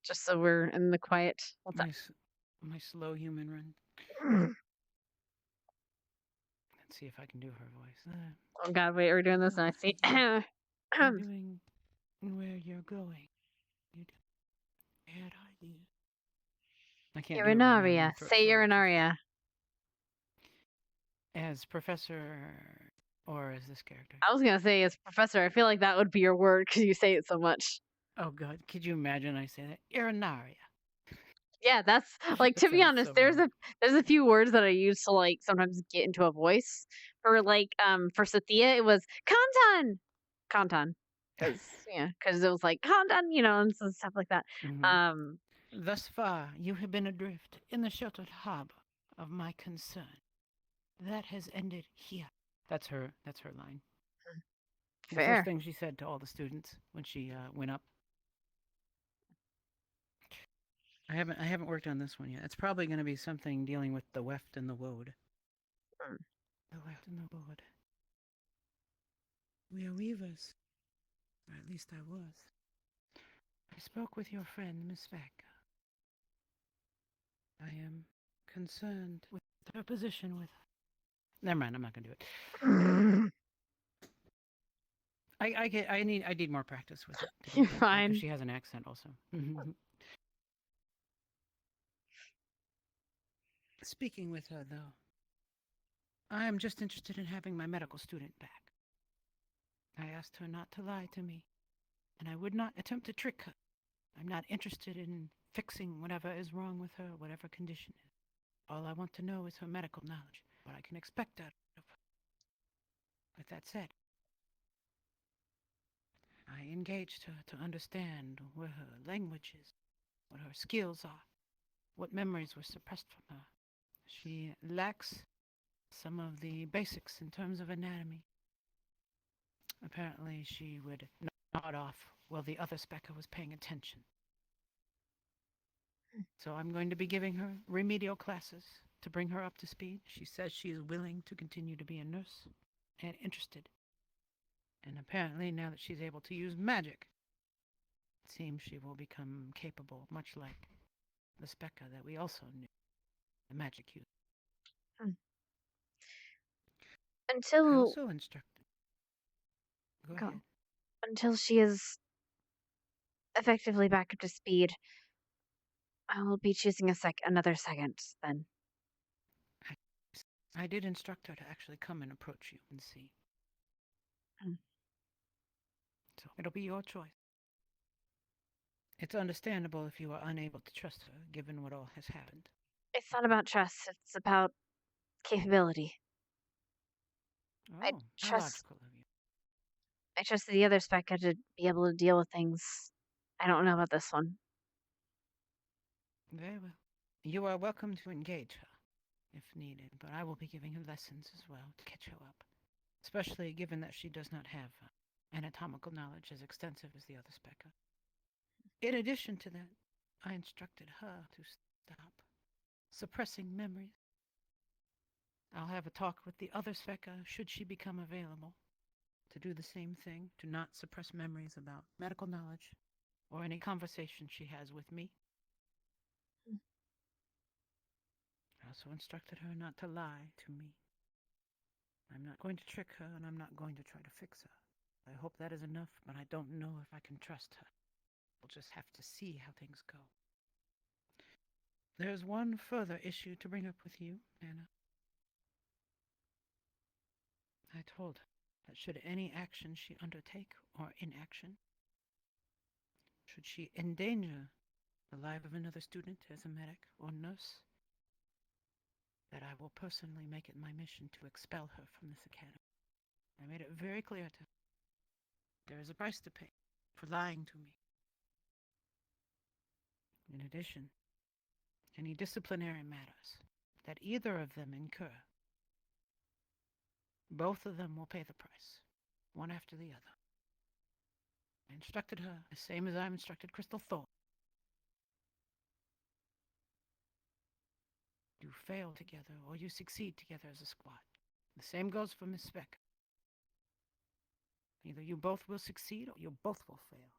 just so we're in the quiet. What's up? My slow human run. Let's see if I can do her voice. Oh God, wait, we're doing this, and I see. You're doing where you're going. Where are you? I can't do it right now. My Urinaria. throat's Say so urinaria. as Professor, or as this character. I was gonna say as professor. I feel like that would be your word because you say it so much. Oh God, could you imagine I say that? Urinaria. Yeah, that's like, That to be sounds honest, so wrong. there's a few words that I use to like sometimes get into a voice. For Sathia it was Kantan. Because it was like Kantan, and so stuff like that. Mm-hmm. Um Thus far, you have been adrift in the sheltered harbor of my concern. That has ended here. That's her. That's her line. The first Fair. thing she said to all the students when she went up. I haven't worked on this one yet. It's probably going to be something dealing with the weft and the woad. Mm. The weft and the woad. We are weavers, or at least I was. I spoke with your friend, Miss Beck. I am concerned with her position with. Never mind. I'm not going to do it. I need more practice with it. You're Because fine. she has an accent also. Speaking with her, though, I am just interested in having my medical student back. I asked her not to lie to me, and I would not attempt to trick her. I'm not interested in fixing whatever is wrong with her, whatever condition is. All I want to know is her medical knowledge, what I can expect out of her. With that said, I engaged her to understand where her language is, what her skills are, what memories were suppressed from her. She lacks some of the basics in terms of anatomy. Apparently, she would nod off while the other specker was paying attention. So I'm going to be giving her remedial classes to bring her up to speed. She says she is willing to continue to be a nurse and interested. And apparently, now that she's able to use magic, it seems she will become capable, much like the specker that we also knew, the magic user. I Until also instructed. Go go, ahead. until she is effectively back up to speed, I will be choosing another second then. I did instruct her to actually come and approach you and see. Hmm. So it'll be your choice. It's understandable if you are unable to trust her, given what all has happened. It's not about trust, it's about capability. I Oh, how trust logical of you. I trusted the other Specca to be able to deal with things. I don't know about this one. Very well. You are welcome to engage her, if needed, but I will be giving her lessons as well to catch her up, especially given that she does not have anatomical knowledge as extensive as the other specker. In addition to that, I instructed her to stop suppressing memories. I'll have a talk with the other specker should she become available to do the same thing, to not suppress memories about medical knowledge or any conversation she has with me. I also instructed her not to lie to me. I'm not going to trick her, and I'm not going to try to fix her. I hope that is enough, but I don't know if I can trust her. We'll just have to see how things go. There's one further issue to bring up with you, Anna. I told her that should any action she undertake or inaction, should she endanger the life of another student as a medic or nurse, that I will personally make it my mission to expel her from this academy. I made it very clear to her. There is a price to pay for lying to me. In addition, any disciplinary matters that either of them incur, both of them will pay the price, one after the other. I instructed her the same as I've instructed Crystal Thorne. You fail together or you succeed together as a squad. The same goes for Miss Speck. Either you both will succeed or you both will fail.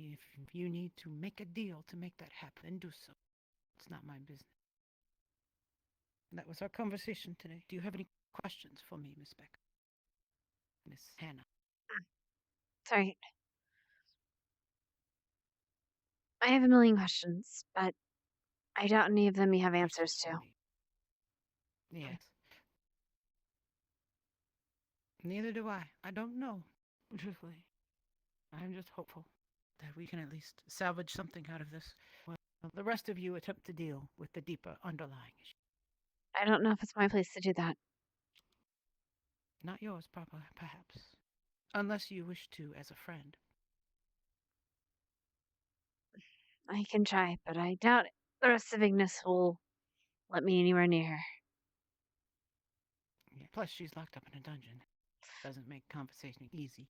If you need to make a deal to make that happen, then do so. It's not my business. That was our conversation today. Do you have any questions for me, Miss Beck? Miss Hannah? Sorry. I have a million questions, but I doubt any of them you have answers Questions to. for me? Yes. Neither do I. I don't know, truthfully. I'm just hopeful that we can at least salvage something out of this. Well, the rest of you attempt to deal with the deeper underlying issue. I don't know if it's my place to do that. Not yours, Papa, perhaps. Unless you wish to as a friend. I can try, but I doubt the rest of Ignis will let me anywhere near her. Yeah. Plus, she's locked up in a dungeon. Doesn't make conversation easy.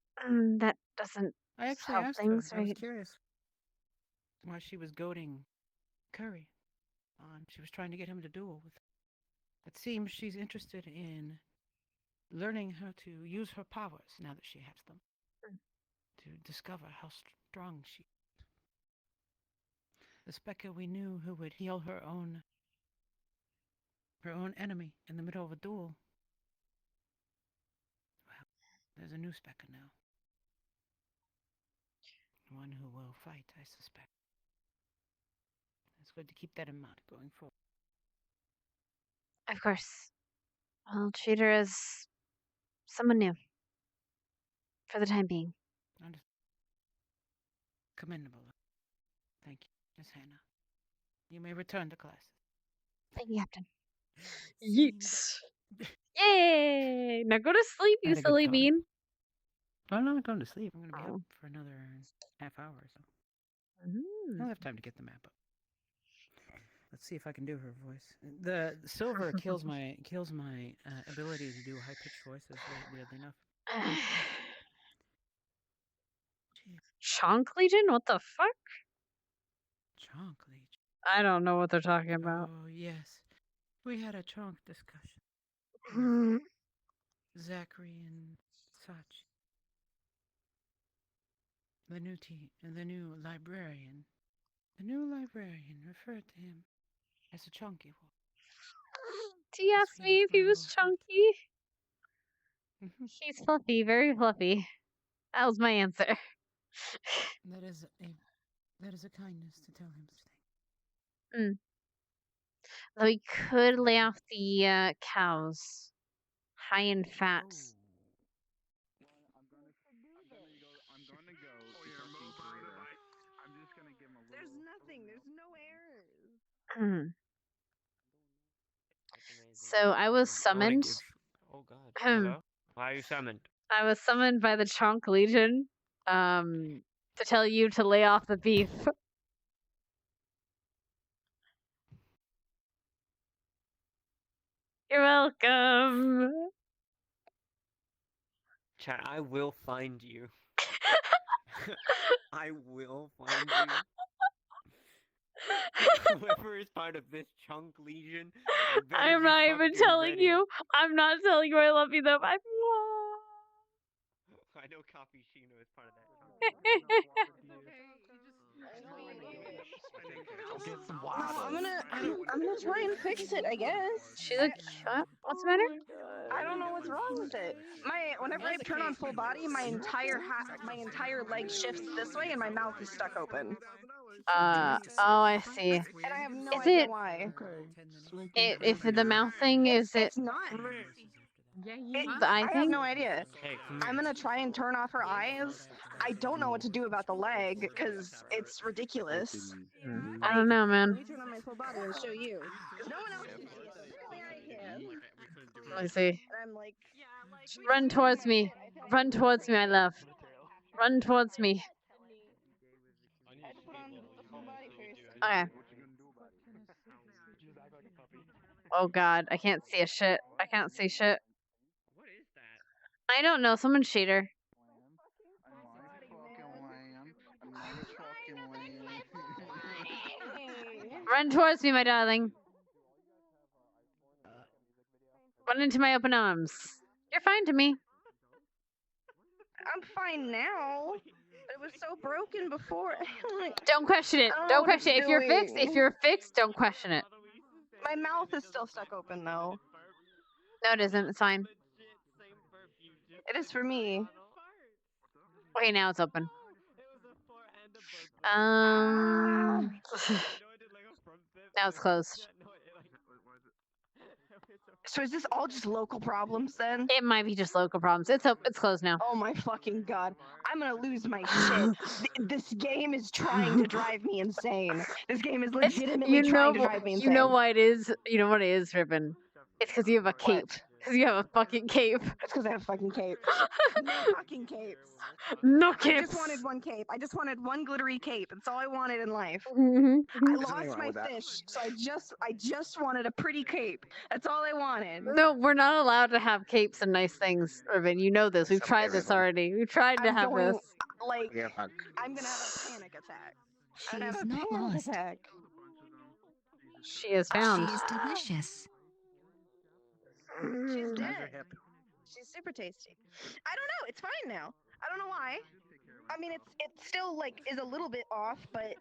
That doesn't I actually help asked her. things, I was right? curious why she was goading Curry on. She was trying to get him to duel with. It seems she's interested in learning how to use her powers now that she has them. To discover how strong she is. The Specker we knew who would heal her own enemy in the middle of a duel. Well, there's a new Specker now. One who will fight, I suspect. It's good to keep that in mind going forward. Of course. I'll treat her as someone new. For the time being. Commendable. Thank you, Miss Hannah. You may return to class. Thank you, Captain. Yeets. Yay! Now go to sleep, you Had a good silly time. bean. I'm not going to sleep. I'm going to be Oh. up for another half hour or so. Mm. I'll have time to get the map up. Let's see if I can do her voice. The silver kills my ability to do high pitched voices. Weirdly enough. Chonk Legion? What the fuck? Chonk Legion. I don't know what they're talking about. Oh yes, we had a chonk discussion. Zachary and Sachi. The new librarian. The new librarian referred to him as a chunky wolf. He asked me if he was chunky. He's fluffy, very fluffy. That was my answer. That is a kindness to tell him such things. Though we could lay off the cows. High in fat. There's nothing. There's no errors. So I was summoned. Oh God. Hello? Why are you summoned? I was summoned by the Chonk Legion to tell you to lay off the beef. You're welcome. Chat, I will find you. I will find you. Whoever is part of this chunk legion, I'm not even telling you. I'm not telling you I love you though. I know Cappuccino is part of that. I'm gonna try and fix it, I guess. She's like, what's the matter? I don't know what's wrong with it. Whenever I turn on full body, my entire leg shifts this way, and my mouth is stuck open. Oh, I see. And I have no idea why. If the mouth thing is it? It's not. The eye I have thing? no idea. I'm gonna try and turn off her eyes. I don't know what to do about the leg because it's ridiculous. I don't know, man. Let me turn on my full body and show you. Because no one else can see it. Apparently I can. Let me see. And I'm like, Run towards me. Run towards me, my love. Run towards me. I have to put on the full body first. Okay. Oh god, I can't see a shit. I can't see shit. What is that? I don't know, someone's cheater. Run towards me, my darling. Run into my open arms. You're fine to me. I'm fine now. But was so broken before. Like, Don't question it. I don't know Don't what it's question it. If you're fixed, don't question it. my mouth is still stuck open though. No, it isn't. It's fine. It is for me. Okay, now it's open. Ah. Now it's closed. So is this all just local problems then? It might be just local problems. It's closed now. Oh my fucking god. I'm gonna lose my shit. This game is trying to drive me insane. This game is legitimately trying to drive me insane. You know why it is? You know what it is, Ribbon? It's because you have a cape. Because you have a fucking cape. It's because I have a fucking cape. No fucking capes. No I capes. just wanted one cape. I just wanted one glittery cape. That's all I wanted in life. Mhm. I lost my fish, so I just wanted a pretty cape. That's all I wanted. No, we're not allowed to have capes and nice things, Ribbon. You know this. We've tried this already. We've tried to have this. Like, I'm gonna have a panic attack. I'm gonna have a panic attack. She is found. She's delicious. She's dead. She's super tasty. I don't know. It's fine now. I don't know why. I mean, it still like is a little bit off, but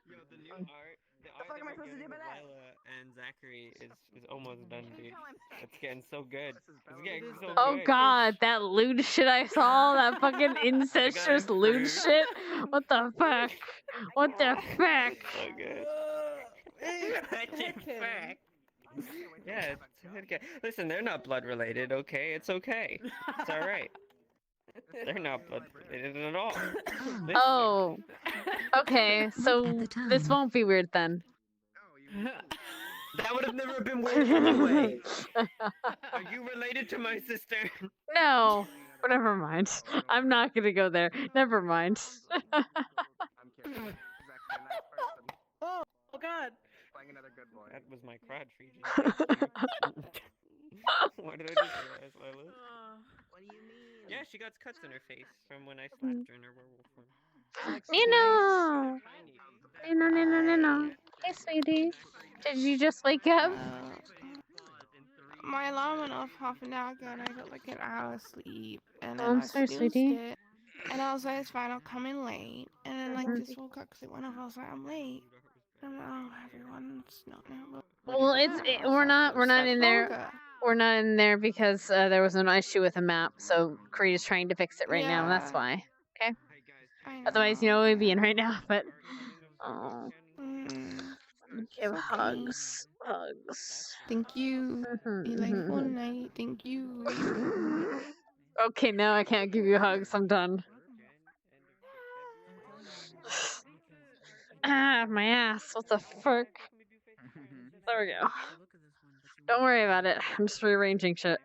The fuck am I supposed to do by that? And Zachary is almost done, dude. It's getting so good. It's getting so Oh good. god, that lewd shit I saw, that fucking incestuous lewd shit. What the fuck? What the fuck? So good. Yeah, it's okay. Listen, they're not blood related, okay? It's okay. It's alright. They're not blood related at all. Listen. Oh. Okay, so this won't be weird then. That would have never been weird anyway. Are you related to my sister? No. But never mind. I'm not gonna go there. Never mind. Oh god. That was my crotch region. What did I just realize, Lila? What do you mean? Yeah, she got cuts in her face from when I slapped her in her werewolf form. Nino! Nino. Hey, sweetie. Did you just wake up? My alarm went off half an hour ago and I got like an hour of sleep and then I'm I sorry, snoozed sweetie. it and I was like, it's fine, I'll come in late and then like just woke up because it went off. I was like, I'm late. I'm like, oh, everyone's not now. Well, we're not in there. Longer. We're not in there because there was an issue with a map, so Creed is trying to fix it right now, and that's Yeah. why. Okay. I Otherwise, you know, we'd be in right now. But oh, give okay. hugs. Thank you. You like Fortnite? Thank you. Okay, now I can't give you hugs. I'm done. Ah, my ass. What the frick? There we go. Don't worry about it. I'm just rearranging shit.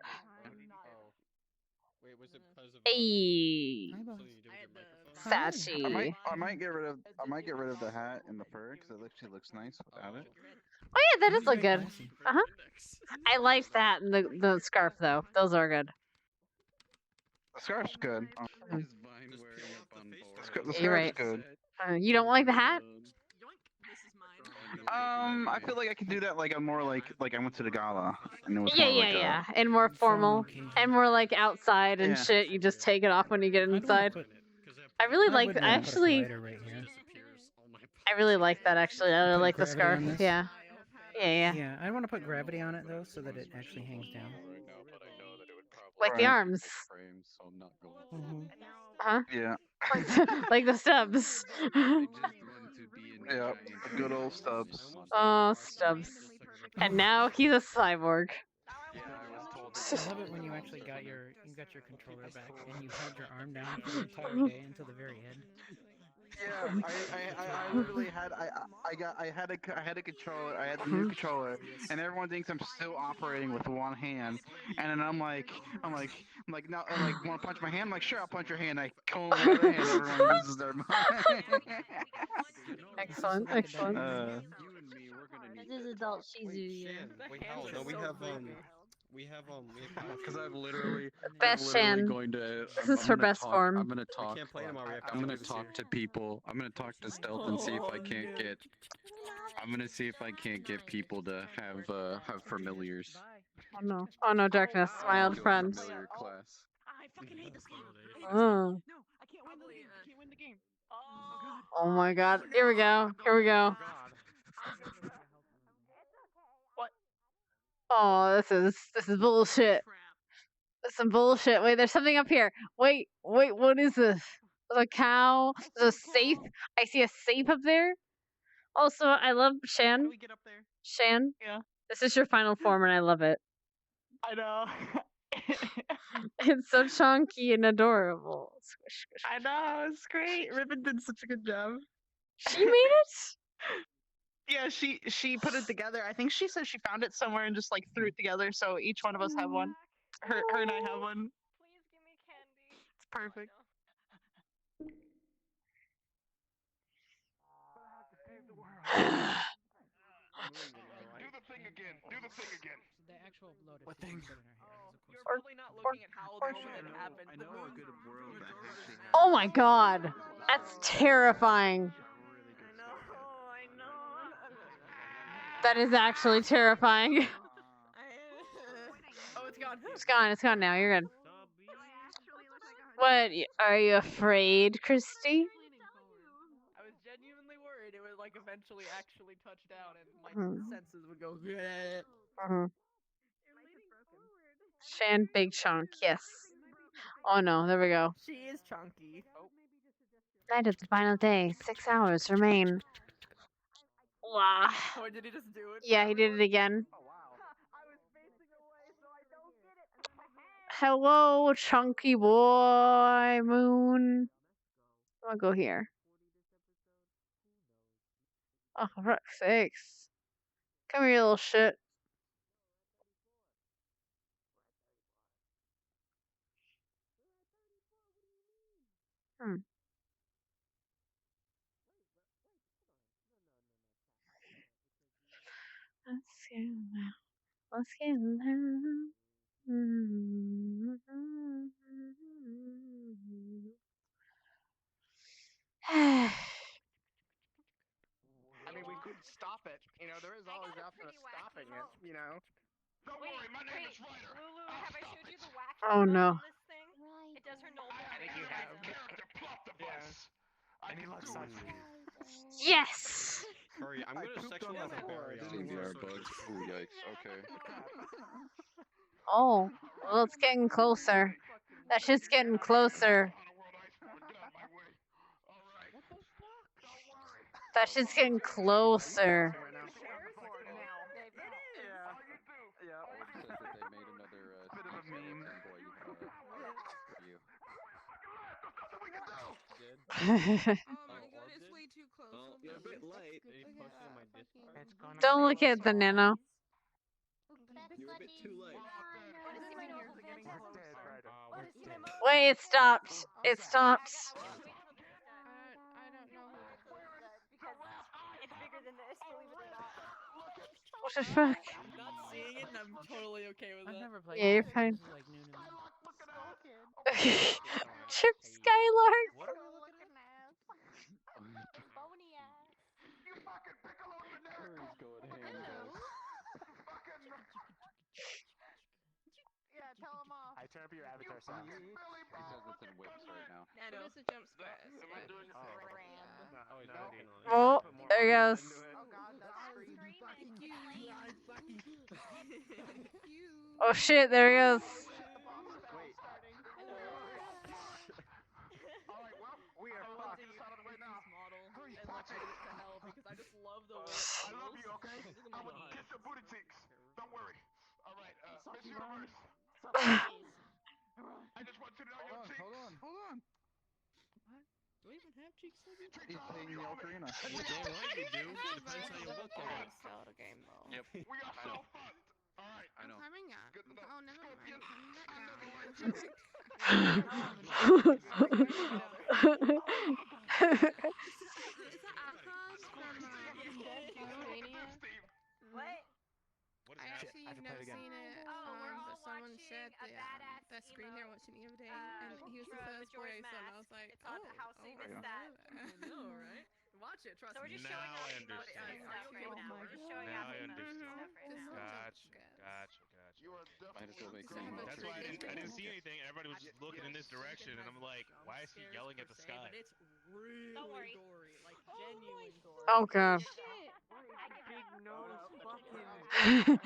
Hey, Sachi. I might get rid of the hat and the fur because it actually looks nice without it. Oh yeah, that does look good. I liked that and the scarf though. Those are good. The scarf's good. The You're right. scarf's good. You don't like the hat? I feel like I can do that like I'm more like I went to the gala. And it was Yeah, more like yeah. And more formal. And more like outside and Yeah. shit. You just take it off when you get inside. I really like I really like that actually. I really like the scarf. Yeah. Yeah. Yeah, I want to put gravity on it though, so that it actually hangs down. Like the arms. Huh? Yeah. Like the stubs. Yeah. The good old stubs. Oh, stubs. And now he's a cyborg. I love it when you actually got your controller back and you held your arm down for the entire day until the very end. Yeah, I literally had I had a controller. I had the new controller, and everyone thinks I'm still operating with one hand. And then I'm like, no, want to punch my hand? I'm like, sure, I'll punch your hand. I call my other hand. Everyone loses their mind. Excellent. This is adult Shizu. We have because I've literally Best Shan. going to. This is her best form. I'm gonna talk. I'm gonna talk to people. I'm gonna talk to Stealth and see if I can't get. I'm gonna see if I can't get people to have familiars. Oh no, darkness, my old friend. Familiar class. I fucking hate this game. Oh. No, I can't win the game. Oh my god. Here we go. Here we go. What? Oh, this is bullshit. That's some bullshit. Wait, there's something up here. Wait, what is this? There's a cow. There's a safe. I see a safe up there. Also, I love How do Shan. we get up there? Shan, Yeah. this is your final form, and I love it. I know. It's so chunky and adorable. Squish, squish. I know. It's great. Ribbon did such a good job. She made it. Yeah, she put it together. I think she said she found it somewhere and just like threw it together. So each one of us have one. Her and I have one. Please give me candy. It's perfect. Do the thing again. Do the thing again. The actual bloated What food thing? we put in her hair is, of course, You're probably not looking at how the moment happened. I know a good world that actually has. Oh my god, that's terrifying. I know. That is actually terrifying. Oh, it's gone. It's gone. It's gone now. You're good. What? Are you afraid, Christy? I was genuinely worried it would like eventually actually touch down and my Mhm. senses would go. "Bleh." Mm-hmm. Shan Big Chunk. Yes. Oh no. There we go. She is chunky. Night of the final day. 6 hours remain. Wow. Or did he just do it? Yeah, he did it again. Oh wow. I was facing away, so I don't get it. Hello, chunky boy, Moon. I'm gonna go here. Oh, for fuck's sakes. Come here, you little shit. Hmm. Let's get loud. Let's get loud. I mean, we could stop it. You know, there is always the option of stopping it. You know. Don't worry, my name is Ryder. Lulu, have I showed you the wax Oh, button no. on this thing? It does her noble I think you have. Character plot device. And he looks such. Yes! Hurry, I'm gonna sexualize a berry. VR bugs. Ooh, yikes. Okay. Oh, well, it's getting closer. That shit's getting closer. That shit's getting closer. Yeah. It says that they made another Bit of a meme. review. Did? Oh my god, it's way too close. Well, Hold you're a on. bit light. Look They at posted that on my fucking- Discord. It's gonna Don't be look at the so nano. You're a bit too light. Want to see my noble getting fantasy? closer. Want to see my most Wait, it stopped. It stopped. I don't know who it is. because it's bigger than this, believe it or not. What the fuck? I'm not seeing it, and I'm totally okay with I've it. never played. Yeah, you're this. fine. This is like new to me. Chip Skylark. What are we looking at? Bony ass. Hurry's going ham, guys. Yeah, tell him off. I turn up your avatar sound. He says it's in whips right now. It is a jump scare. Oh, he's not doing it. Oh, there he goes. Oh god, that's screaming. Oh shit, there he goes. Wait. Alright, well, we are fucked. Get us out of the way now. Hurry, And like edit it to hell because I just love the way. I love you, okay? I will kiss your booty cheeks. Don't worry. Alright, Miss Universe. I just want you to know your cheeks. Hold on. Do we even have cheeks? He's playing the ocarina. You don't like you do. Depends how you look at it. Zelda game though. Yep. We are so fucked. Alright. I know. Climbing up. Good enough. Oh, never mind. Scorpion. Coming back down. Is that Athos from Castlevania? What? I actually have never seen it, but someone said that screen there watching the other day, and he was the first boy I saw, and I was like, It's on the house, so you missed that. I know, right? Watch it, trust So we're me. just Now showing I off the understand. stuff right now. We're just showing Now off I the understand. stuff right now. Gotcha. You are I That's why I didn't see anything. Everybody was just looking in this direction, and I'm like, why is he yelling at the sky? But it's really gory, like genuine gory. Oh god. Big nose fucking.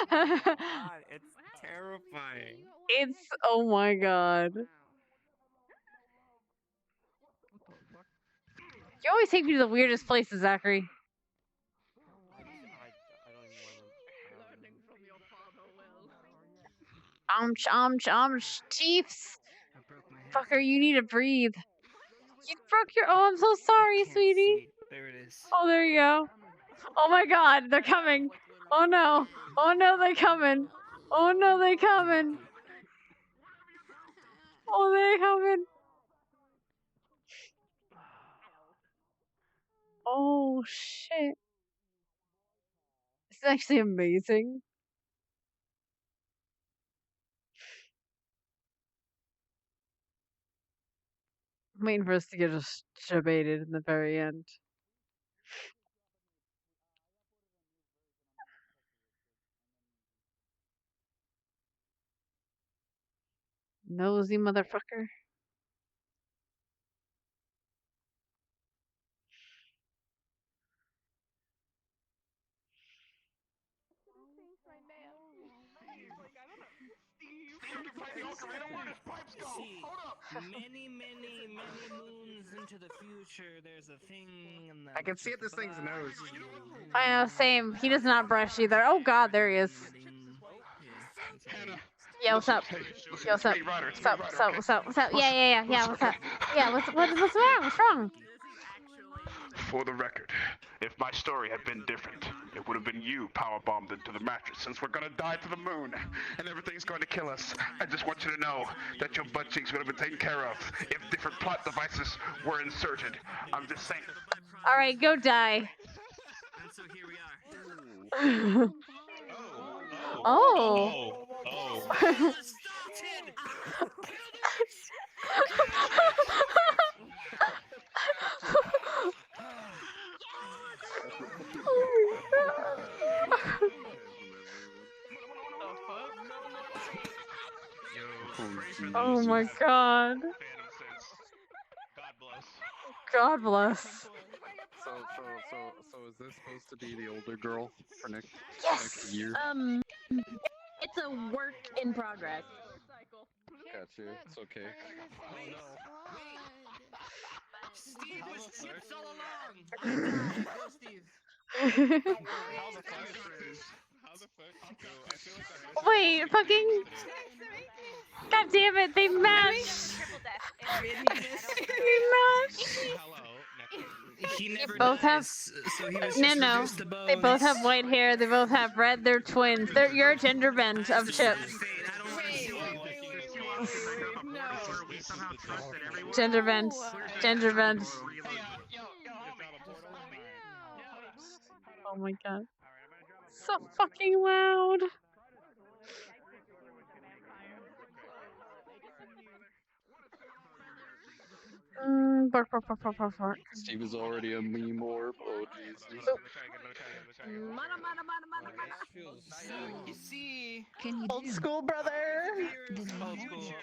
God, it's terrifying. It's oh my god. You always take me to the weirdest places, Zachary. I don't even want to. Learning from your father, Will. Chiefs. I broke my head. Fucker, you need to breathe. You broke your. Oh, I'm so sorry, sweetie. There it is. Oh, there you go. Oh my god, they're coming. Oh no. Oh no, they're coming. Oh no, they're coming. Oh, they're coming. Oh shit. This is actually amazing. I'm waiting for us to get just debated in the very end. Nosy motherfucker. See, many moons into the future, there's a thing in the. I can see it. This thing's nose. I know, same. He does not brush either. Oh god, there he is. Yeah, what's up? Yeah, what's up? What's up? What's up? What's up? What's up? Yeah. What's up? Yeah, what's wrong? What's wrong? For the record, if my story had been different, it would have been you powerbombed into the mattress. Since we're gonna die to the moon and everything's going to kill us, I just want you to know that your butt cheeks would have been taken care of if different plot devices were inserted. I'm just saying. All right, go die. And so here we are. Oh. Oh my god. God bless. So is this supposed to be the older girl for next year? It's a work in progress. Gotcha. It's okay. Steve was chips all along. Go, Steve. How the fuck? Wait, fucking. God damn it, they matched. They matched. He never both have so he was no just no. reduced to They both bones. have white hair. They both have red. They're twins. You're a gender bend of chips. Gender bend. Gender bend. Oh my god. So fucking loud. Bark, bark, bark, bark, bark, bark. Steve is already a meme orb. Oh Jesus. You see, Can you old school brother? old school,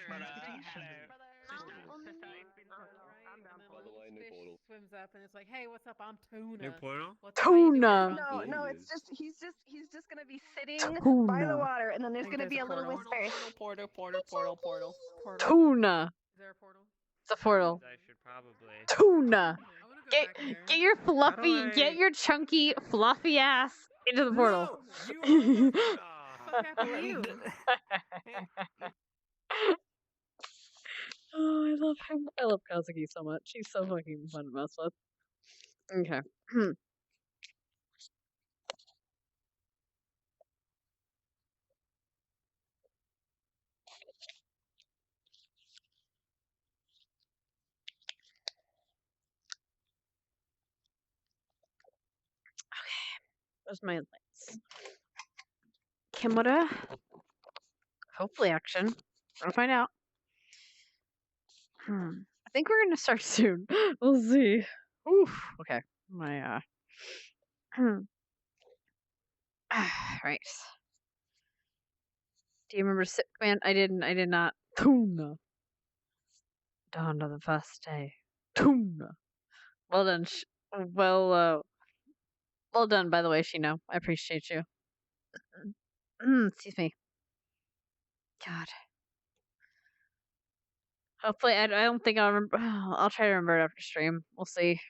Swims up and it's like, hey, what's up? I'm Tuna. New portal? Tuna. No, it's just he's just gonna be sitting by the Tuna. water, and then there's gonna be a little whisper. Portal. Tuna. Is there a portal? It's a portal. I should probably. Tuna. I want to go back there. Get your fluffy, How do I- get your chunky, fluffy ass into the portal. What happened to you? Oh, I love him. I love Kazuki so much. He's so fucking fun to mess with. Okay. Where's my lights? Kimura. Hopefully action. I'll find out. I think we're gonna start soon. We'll see. Oof. Okay. My right. Do you remember Sip Command? I didn't. I did not. Tuna. Dawn of the first day. Tuna. Well done. Well done, by the way, Shino. I appreciate you. Excuse me. God. Hopefully, I don't think I'll remember. I'll try to remember it after stream. We'll see.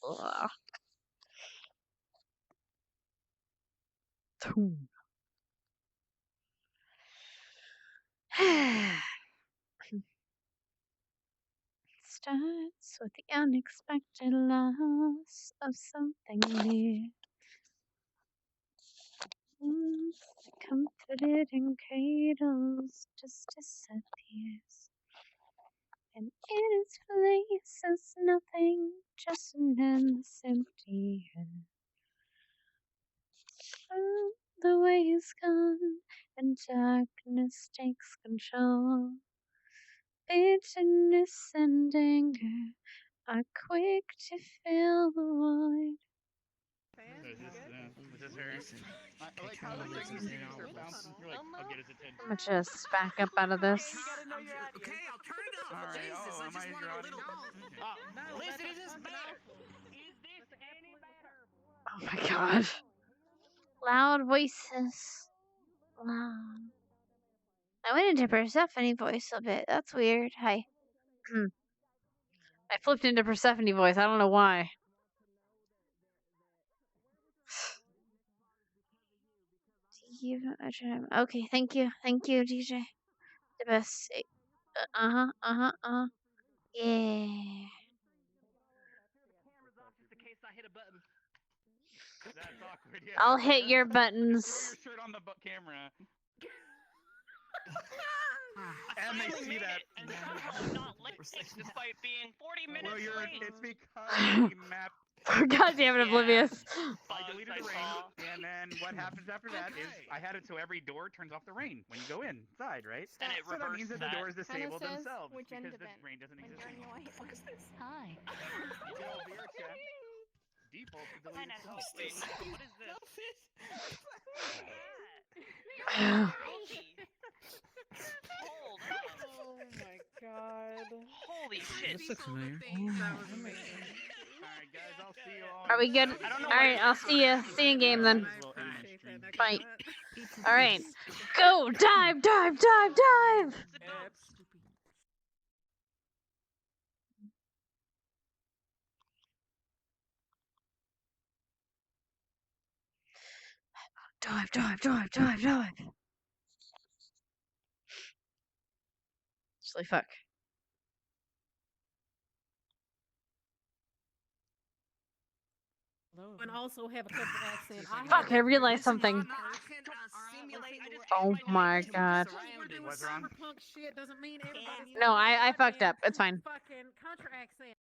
Ugh. Tuna. Starts with the unexpected loss of something near. Comforted in cradles just disappears. And in its place is nothing, just an endless empty air. The way is gone, and darkness takes control. Bitterness and anger are quick to fill the void. Is this her? I like how the thing you start bouncing. You're like, I'll get his attention. I'm gonna just back up out of this. Okay, I'll turn it up. All right. Jesus, Oh, I am just I want your a audience? little. Listen, is this better? Oh my god. Loud voices. Loud. I went into Persephone voice a bit. That's weird. Hi. I flipped into Persephone voice. I don't know why. Okay, thank you. Thank you, DJ. The best. Yeah. That's awkward. Yeah. I'll hit your Throw buttons. your shirt on the camera. And they see that. And somehow not late, despite being 40 minutes Well, late. it's because the map. God damn it, Oblivious. I deleted the rain, and then what happens after that is I had it so every door turns off the rain when you go inside, right? And it so that means that the doors disable says themselves which end because of the it? rain doesn't exist When you're anymore. in your What the fuck is this? Hi. You get all VRchat. Default to delete itself. Wait, what is this? Hold up. Oh my god. Holy shit. This looks familiar. Alright, guys, I'll see you all. Are we good? I don't know Alright, I'll see you. See you in game then. Bye. Alright. Go! Dive! Dive! Dive! Dive! Dive! Dive! Dive! Dive! Dive! Actually, fuck. And also have a couple accent. Fuck, I realized something. Oh my god. What's wrong? Cyberpunk shit doesn't mean everybody's No, I fucked up. It's fine. fucking contra accent.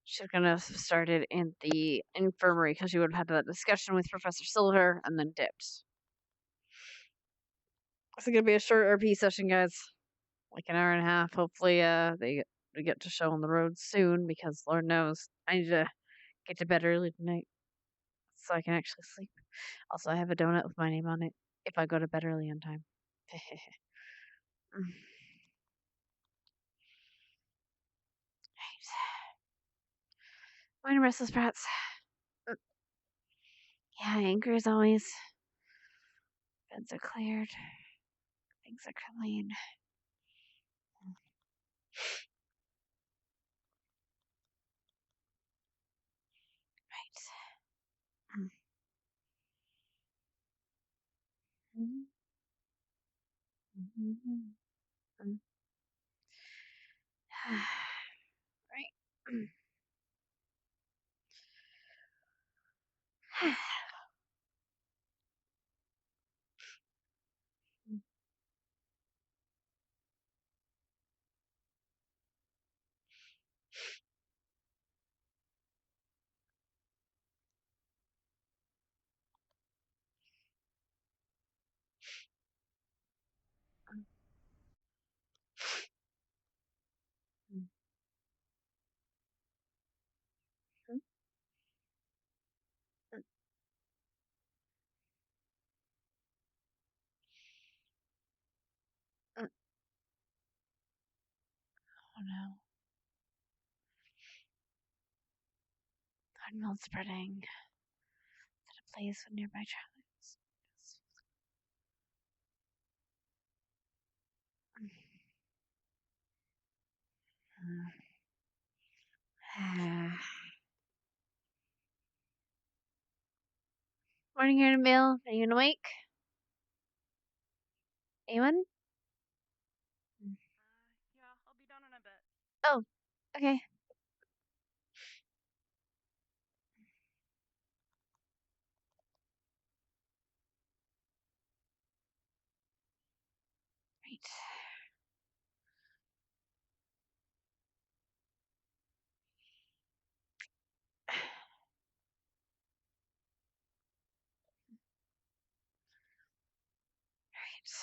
She's gonna start it in the infirmary because she would have had that discussion with Professor Silver and then dipped. It's gonna be a short RP session, guys. Like an hour and a half. Hopefully, we get to show on the road soon because Lord knows I need to get to bed early tonight so I can actually sleep. Also, I have a donut with my name on it if I go to bed early on time. Morning, Restless Brats. Yeah, anchor as always. Beds are cleared. Things are clean. Right. Right. no. Windmill spreading. At a place with nearby travelers. Morning here, Bill. Are you awake? Anyone? Yeah, I'll be done in a bit. Oh, okay. Right. Right.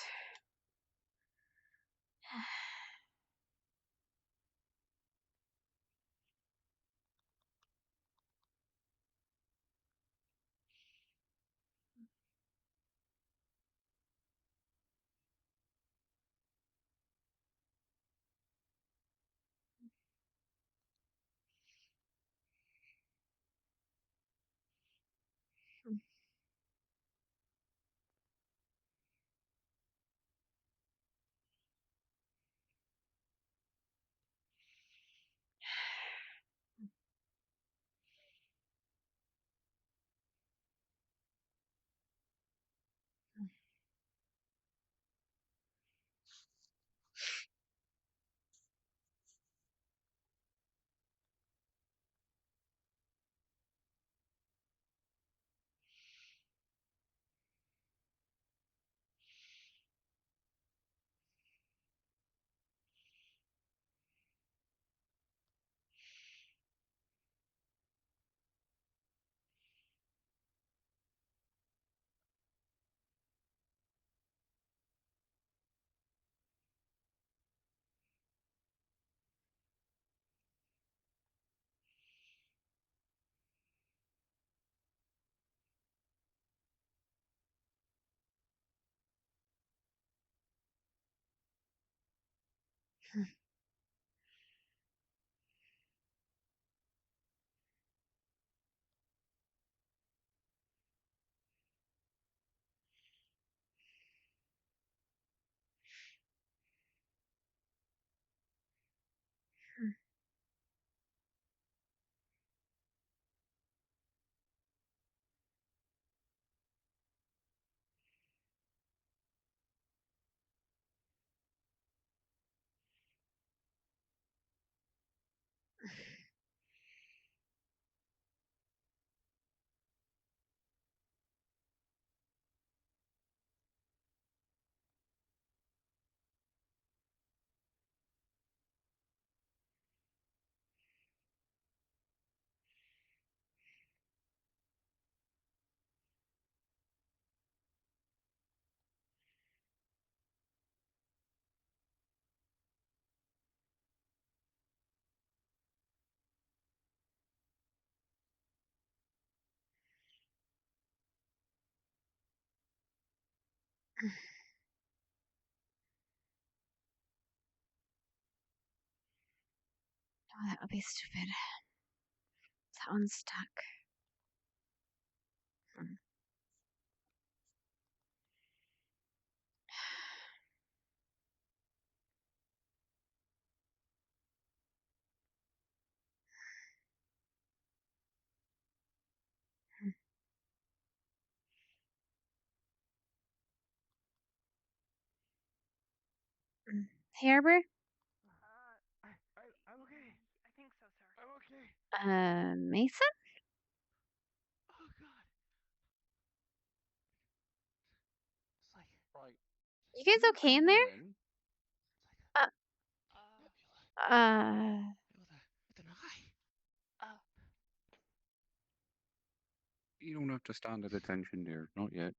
Oh, that would be stupid. That one's stuck. Hey, Arbor? I'm okay. I think so, sir. I'm okay. Mason? Oh God. It's like Right. You guys okay in there? Uh, with an eye. You don't have to stand at attention there. Not yet.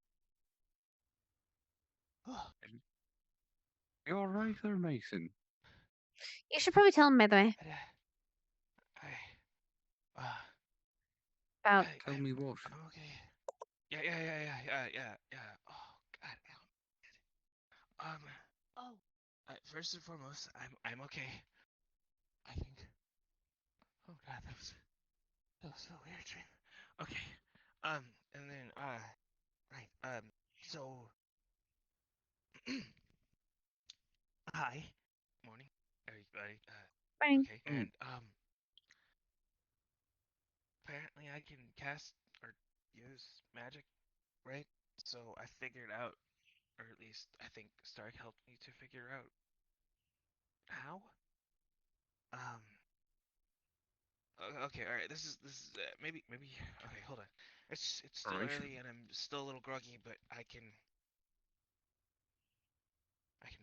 You all right there, Mason? you should probably tell him, by the way. About Tell me what. I'm okay. Yeah. Oh God. First and foremost, I'm okay. I think. Oh god, that was a weird dream. Okay. And then right. So hi. Morning, everybody. Fine. Okay, and apparently I can cast or use magic, right? So I figured out, or at least I think Stark helped me to figure out how. Um. Okay. All right. This is maybe. Okay. Hold on. It's still Alright. early and I'm still a little groggy, but I can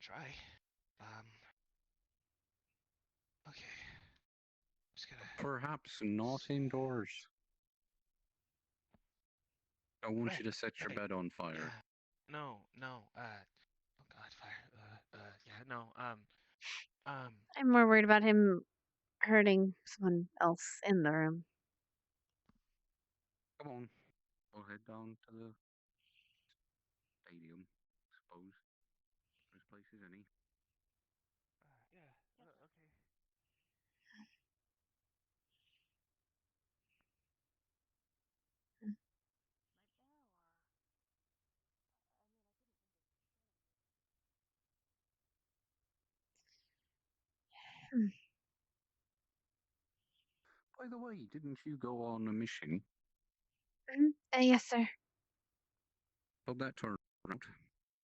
try. Um. Okay. Just gotta. Perhaps not indoors. I want Right. you to set your Right. bed on fire. Yeah. No. No. Oh God, fire. Yeah. No. I'm more worried about him hurting someone else in the room. Come on. We'll head down to the stadium, I suppose. There's places any. Yeah. Okay. By the way, didn't you go on a mission? Yes, sir. How'd that turn out?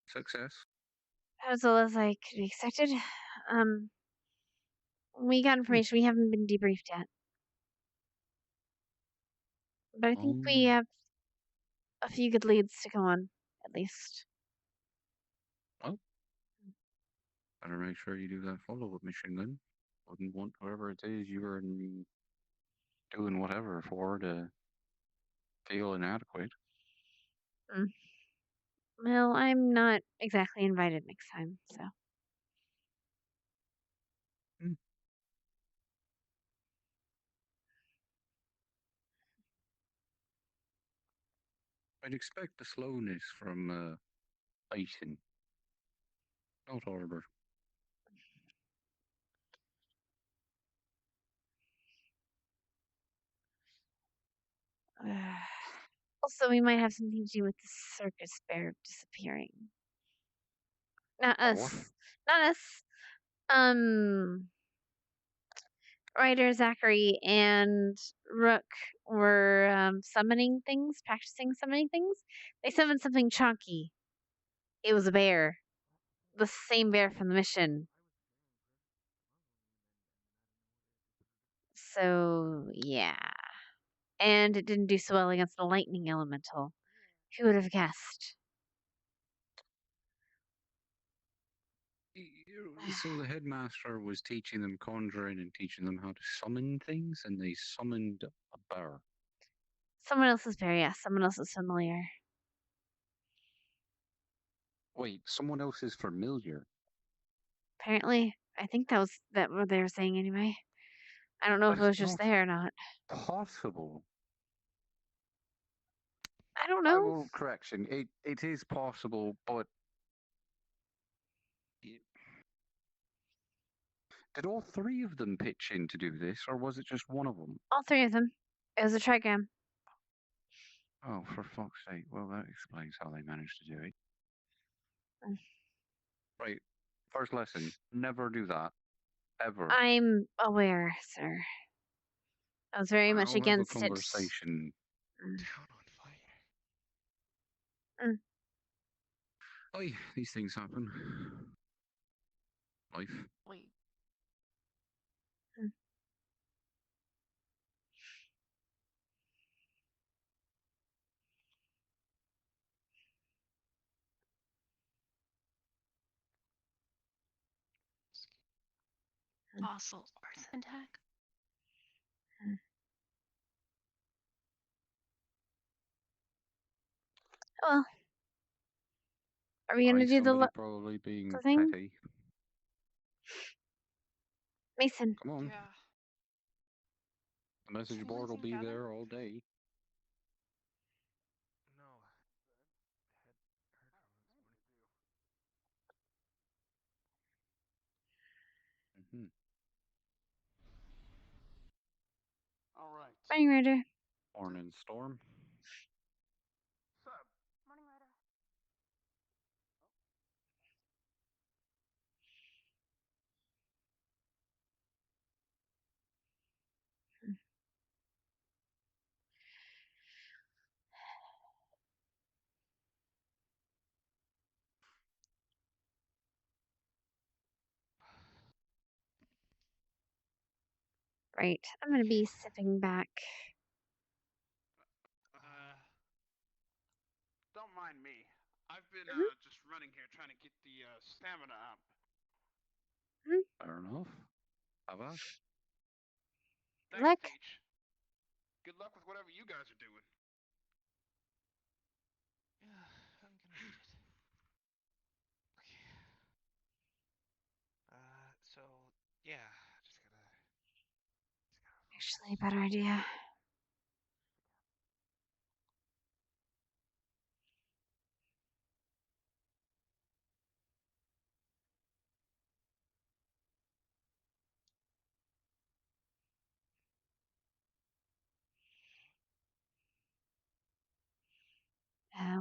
Success? As well as I could be expected. We got information. We haven't been debriefed yet. But I think we have a few good leads to go on, at least. Oh. Better make sure you do that follow-up mission then. Wouldn't want whoever it is you were doing whatever for to feel inadequate. Well, I'm not exactly invited next time, so. I'd expect the slowness from Aisin. Not Arbor. Also, we might have something to do with the circus bear disappearing. Not us. What? Not us. Ryder, Zachary, and Rook were summoning things, practicing summoning things. They summoned something chunky. It was a bear. The same bear from the mission. So, yeah. And it didn't do so well against the lightning elemental. Who would have guessed? So the headmaster was teaching them conjuring and teaching them how to summon things, and they summoned a bear. Someone else's bear, yes. Someone else is familiar. Wait, someone else is familiar? Apparently. I think that was what they were saying anyway. I don't know if it That's was just not there or not. possible. I don't know. Well, correction. It is possible, but did all three of them pitch in to do this, or was it just one of them? All three of them. It was a trigram. Oh, for fuck's sake. Well, that explains how they managed to do it. Right. First lesson. Never do that. Ever. I'm aware, sir. I was very much I'll have a against it. conversation. Town on fire. Aye, these things happen. Life. Wait. Possible arson attack? Well, are we gonna do somebody probably being the thing? petty. Mason. Come on. Yeah. The message board will be there all day. No. Mm-hmm. Morning, Ryder. Morning, Storm. Morning, Ryder. Right. I'm gonna be sipping back. Don't mind me. I've been just running here trying to get the stamina up. Fair enough. Have at. Thanks, Luck. Teach. Good luck with whatever you guys are doing. Yeah, I'm gonna need it. Okay. So yeah, just gotta. Actually, better idea.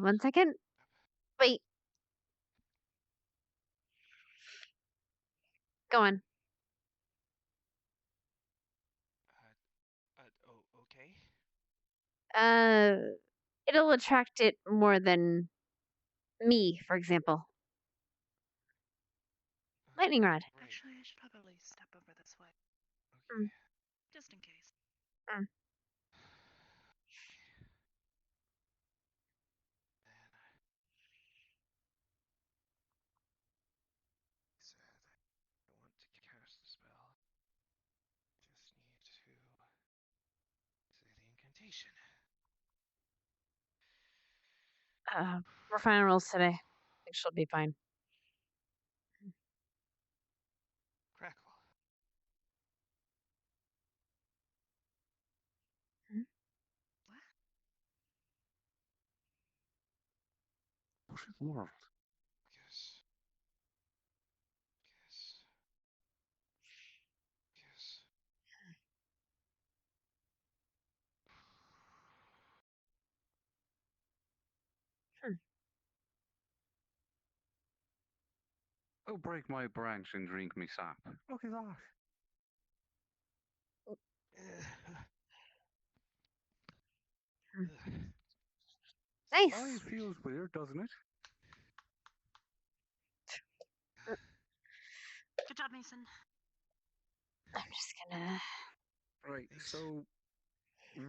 One second. Wait. Go on. Okay. It'll attract it more than me, for example. Lightning rod. Right. Actually, I should probably step over this way. Okay. Just in case. Said I want to cast the spell. Just need to say the incantation. We're fine rolls today. I think she'll be fine. Crackle. What in the world? Yes. Yes. Yes. Go break my branch and drink me sap. Look at that. Nice. Oh, it feels weird, doesn't it? Good job, Mason. I'm just gonna. Right. So,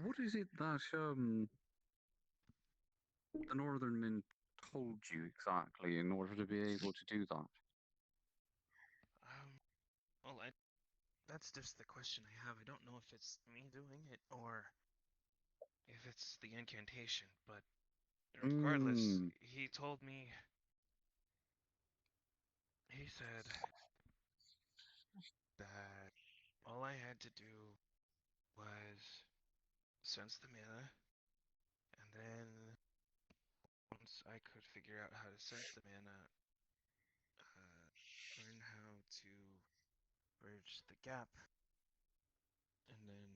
what is it that the Northern men told you exactly in order to be able to do that? Well, that's just the question I have. I don't know if it's me doing it or if it's the incantation, but regardless, he told me. He said that all I had to do was sense the mana, and then once I could figure out how to sense the mana, learn how to bridge the gap, and then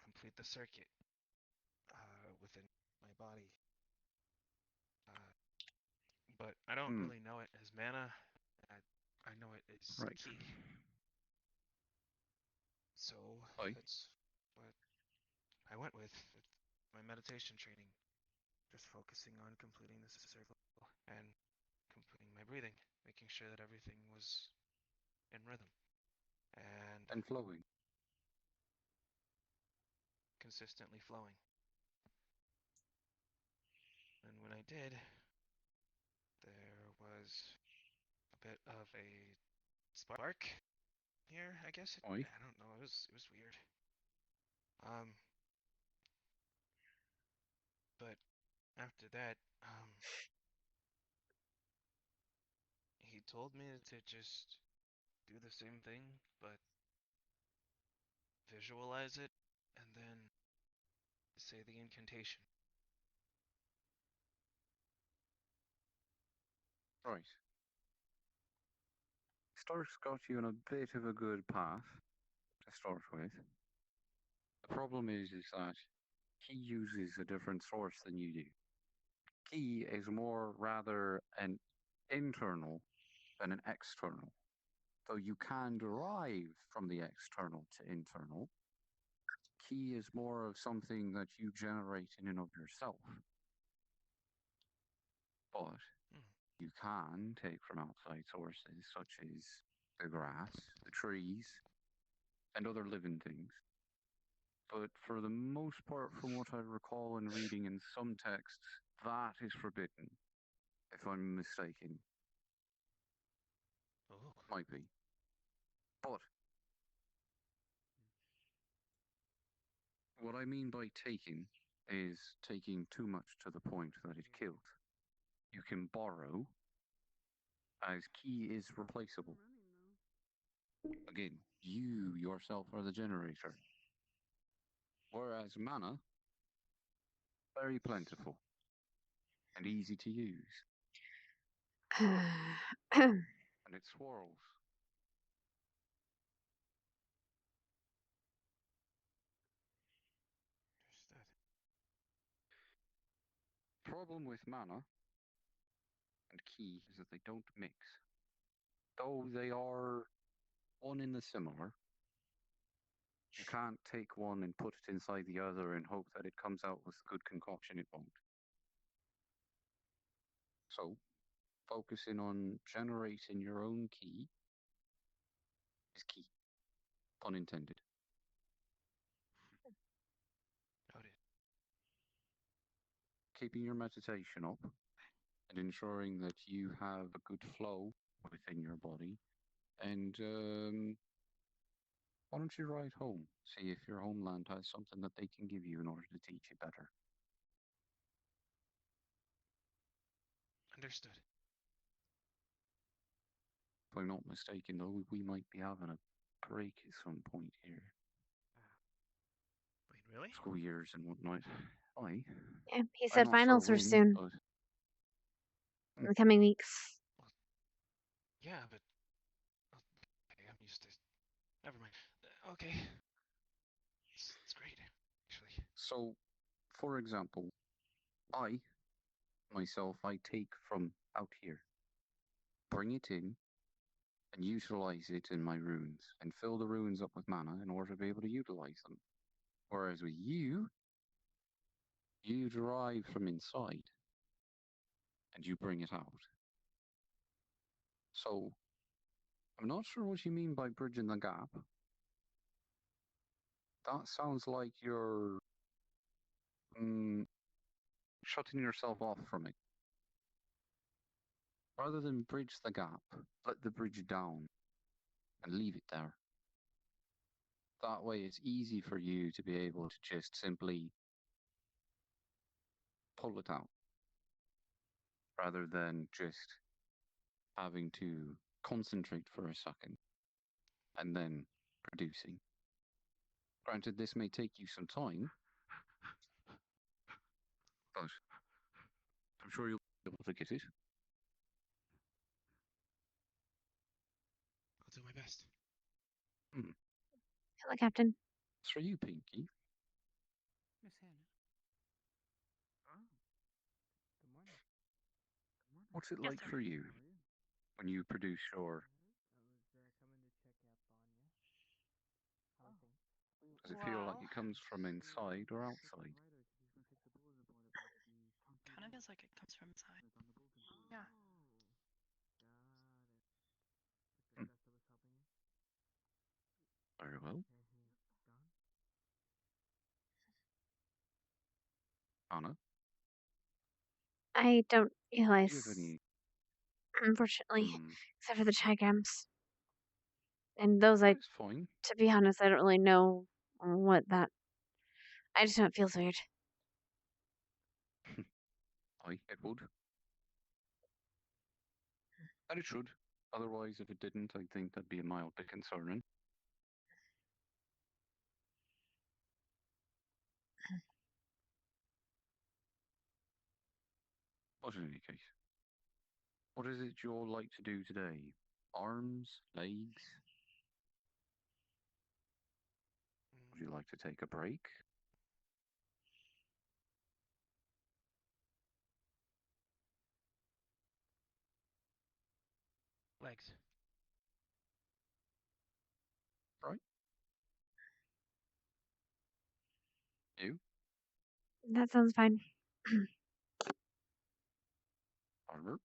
complete the circuit within my body. But I don't really know it as mana. I know it as ki. So that's what I went with my meditation training. Just focusing on completing the circle and completing my breathing, making sure that everything was in rhythm and flowing, consistently flowing. And when I did, there was a bit of a spark here. I guess I don't know. It was weird. But after that, he told me to just do the same thing, but visualize it and then say the incantation. Right. Stark's got you on a bit of a good path to start with. The problem is that he uses a different source than you do. He is more rather an internal than an external. Though you can derive from the external to internal, key is more of something that you generate in and of yourself. But you can take from outside sources such as the grass, the trees, and other living things. But for the most part, from what I recall in reading in some texts, that is forbidden, if I'm mistaken. Oh. Might be. But what I mean by taking is taking too much to the point that it kills. You can borrow, as key is replaceable. Again, you yourself are the generator. Whereas mana, very plentiful and easy to use. And it swirls. Problem with mana and key is that they don't mix. Though they are one in the similar, you can't take one and put it inside the other and hope that it comes out with good concoction. It won't. So, focusing on generating your own key is key. Pun intended. Noted. Keeping your meditation up and ensuring that you have a good flow within your body. And why don't you ride home? See if your homeland has something that they can give you in order to teach you better. Understood. If I'm not mistaken, though, we might be having a break at some point here. Wait, really? School years and whatnot. Aye. Yeah, he I'm said not finals sure are when, soon, but in the coming weeks. Yeah, but okay, I'm used to. Never mind. Okay. It's great, actually. So, for example, I take from out here, bring it in, and utilize it in my runes, and fill the runes up with mana in order to be able to utilize them. Whereas with you derive from inside, and you bring it out. So, I'm not sure what you mean by bridging the gap. That sounds like you're shutting yourself off from it. Rather than bridge the gap, let the bridge down and leave it there. That way it's easy for you to be able to just simply pull it out, rather than just having to concentrate for a second and then producing. Granted, this may take you some time, but I'm sure you'll be able to get it. I'll do my best. Hello, Captain. It's for you, Pinky. Miss Hannah. Oh. Good morning. Good morning. What's it Yes, like sir. for you when you produce your... I was coming to check up on you. How are things? Does it feel like it comes from inside or outside? Kind of feels like it comes from inside. Yeah. Very well. Anna, I don't do realize, you have any... unfortunately, except for the trigrams. And those It's fine. to be honest, I don't really know what that. I just know it feels weird. Aye, it would. And it should. Otherwise, if it didn't, I think that'd be a mild bit concerning. But in any case, what is it you all like to do today? Arms? Legs? Would you like to take a break? Legs. Right. You? That sounds fine. Armor?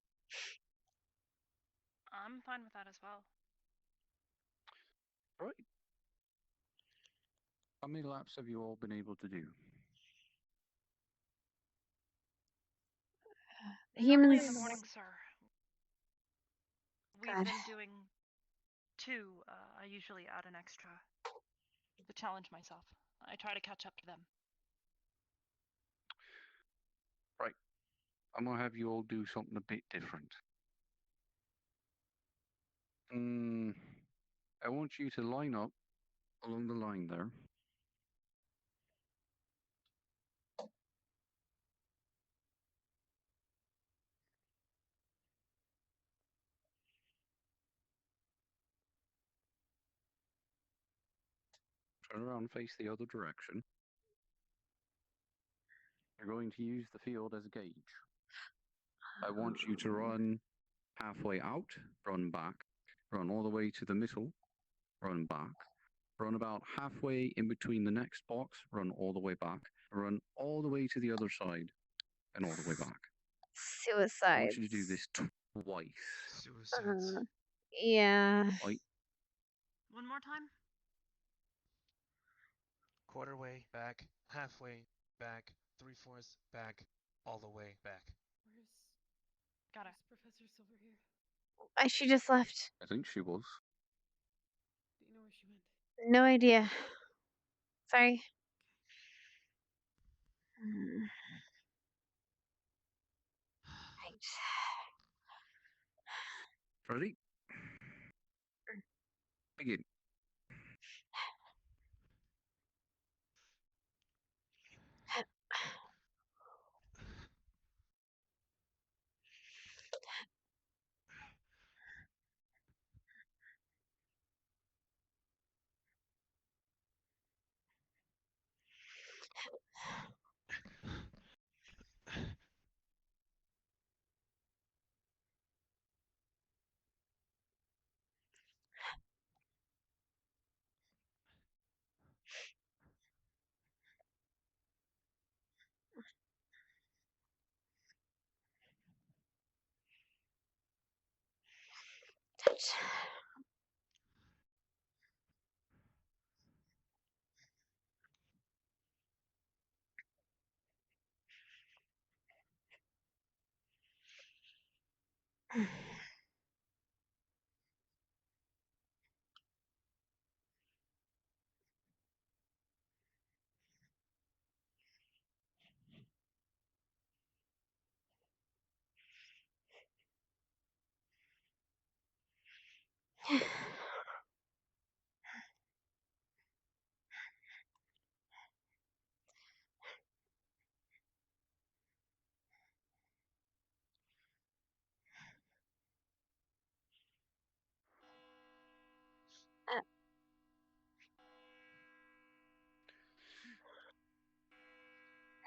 I'm fine with that as well. Right. How many laps have you all been able to do? Normally in Humans. the morning, sir. We've God. been doing 2. I usually add an extra to challenge myself. I try to catch up to them. Right. I'm gonna have you all do something a bit different. I want you to line up along the line there. Turn around, face the other direction. You're going to use the field as a gauge. I want you to run halfway out, run back, run all the way to the middle, run back, run about halfway in between the next box, run all the way back, run all the way to the other side, and all the way back. I want Suicides. you to do this twice. Suicides. Yeah. Right? One more time? Quarter way back, halfway back, 3/4 back, all the way back. Got it. Professor Silver here? She just left. I think she was. Do you know where she went? No idea. Sorry. Right. Ready? Begin. Touch.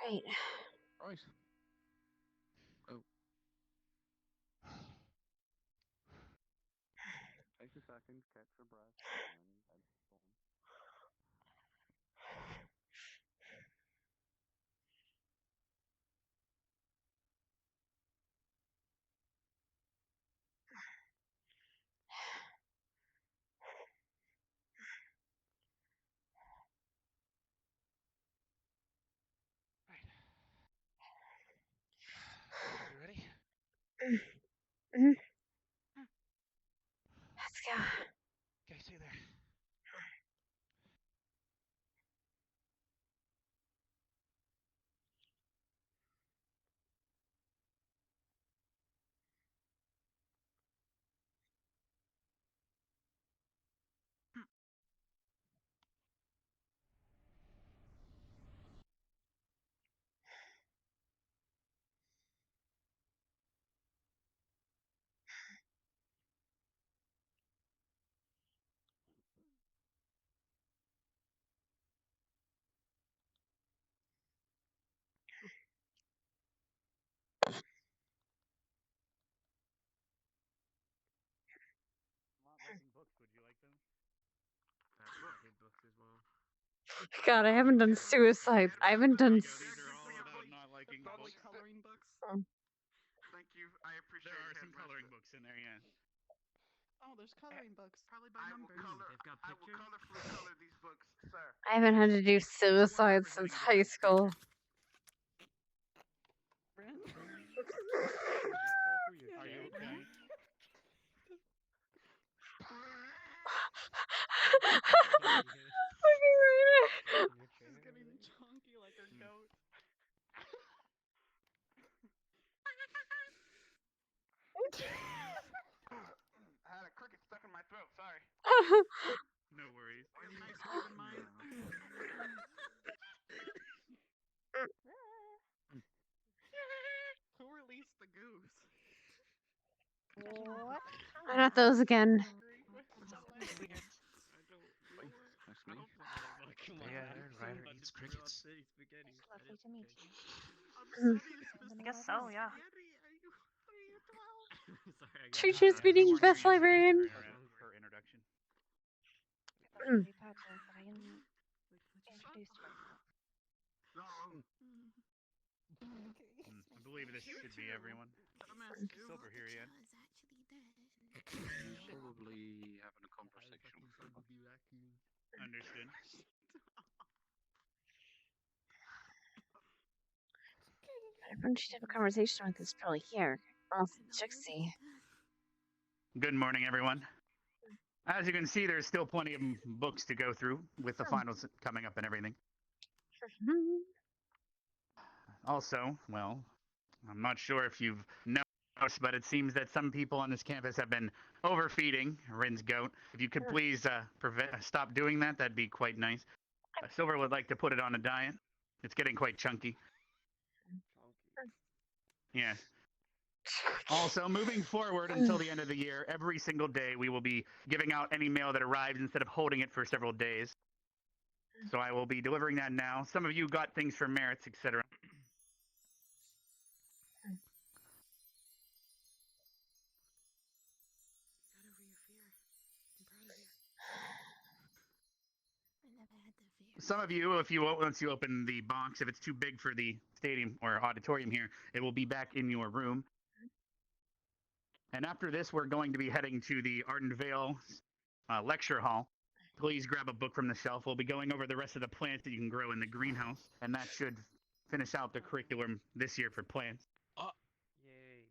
Right. Right. Oh. Take a second, catch your breath, and head on. You ready? Mm-hmm. Let's go. Okay, see you there. God, I haven't done suicides. I haven't done. These are all about not liking books. Coloring books. Thank you. I appreciate There are it, some coloring books in there, yeah. Oh, there's coloring books. Probably by I will numbers. colorfully color these books, sir. I haven't had to do suicides since high school. Brent? Are you okay? She's getting chunky like her goat. I had a cricket stuck in my throat. Sorry. No worries. Any nice keep in mind? Who released the goose? What? Not those again. Yeah, Aaron Ryder eats crickets. It's lovely to meet you. I guess so, yeah. Teacher's meeting, best librarian. Her introduction. I thought Harry Potter, but I introduced myself. I believe this should be everyone. Silver here yet? Probably having a conversation with someone. Understood. Everyone should have a conversation with this probably here. Also, Trixie. Good morning, everyone. As you can see, there's still plenty of books to go through with the finals coming up and everything. Also, well, I'm not sure if you've noticed, but it seems that some people on this campus have been overfeeding Rin's goat. If you could please stop doing that, that'd be quite nice. Silver would like to put it on a diet. It's getting quite chunky. Yes. Also, moving forward until the end of the year, every single day we will be giving out any mail that arrives instead of holding it for several days. So I will be delivering that now. Some of you got things for merits, etc. Got over your fear. I'm proud of you. I never had the fear. Some of you, once you open the box, if it's too big for the stadium or auditorium here, it will be back in your room. And after this, we're going to be heading to the Arden Vale lecture hall. Please grab a book from the shelf. We'll be going over the rest of the plants that you can grow in the greenhouse, and that should finish out the curriculum this year for plants. Yay.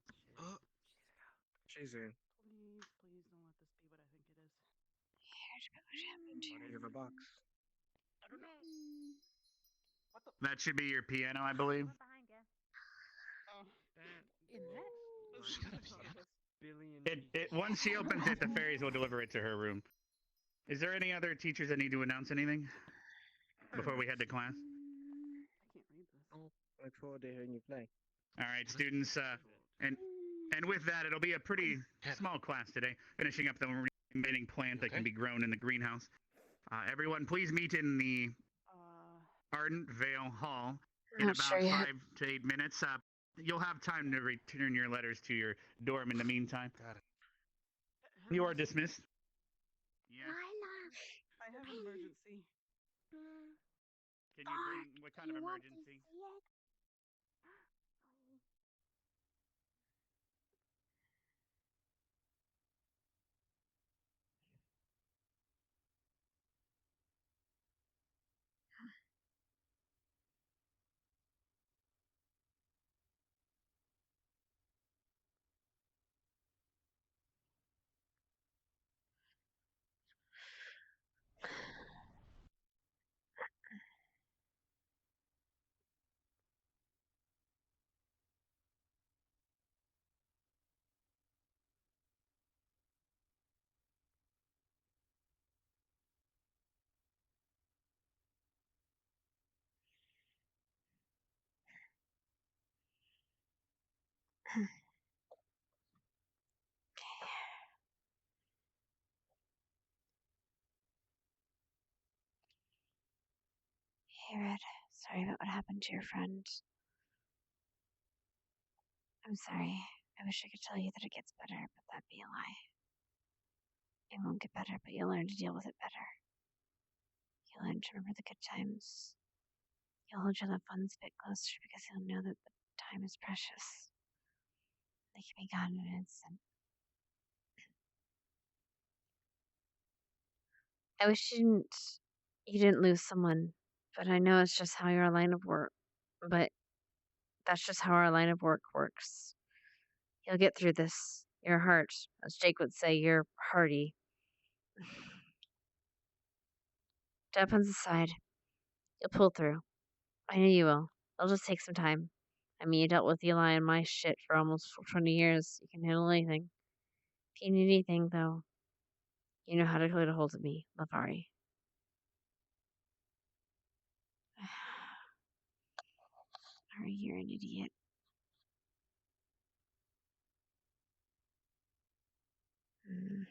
Cheesy. Please, please don't let this be what I think it is. What do you have a box? I don't know. That should be your piano, I believe. Behind you. Oh. In that? Once she opens it, the fairies will deliver it to her room. Is there any other teachers that need to announce anything before we head to class? I can't read this. Oh, look forward to hearing you play. All right, students, and with that, it'll be a pretty small class today, finishing up the remaining plant that can be grown in the greenhouse. Everyone, please meet in the Ardent Vale Hall in about 5 to 8 minutes. You'll have time to return your letters to your dorm in the meantime. Got it. You are dismissed. Yeah. I have an emergency. Can you bring what kind of emergency? Hey, Red. Sorry about what happened to your friend. I'm sorry. I wish I could tell you that it gets better, but that'd be a lie. It won't get better, but you'll learn to deal with it better. He'll learn to remember the good times. He'll hold your loved ones a bit closer because he'll know that the time is precious. They can be gone in an instant. I wish you didn't lose someone, but I know it's just how your line of work. But that's just how our line of work works. You'll get through this. Your heart, as Jake would say, you're hardy. Weapons aside, you'll pull through. I know you will. It'll just take some time. I mean, you dealt with Eli and my shit for almost 20 years. You can handle anything. If you need anything, though, you know how to get a hold of me, Lavari. Are you're an idiot. Mm.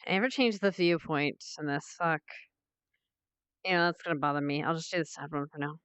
I never changed the viewpoint in this. Fuck. You know, that's gonna bother me. I'll just do the side one for now.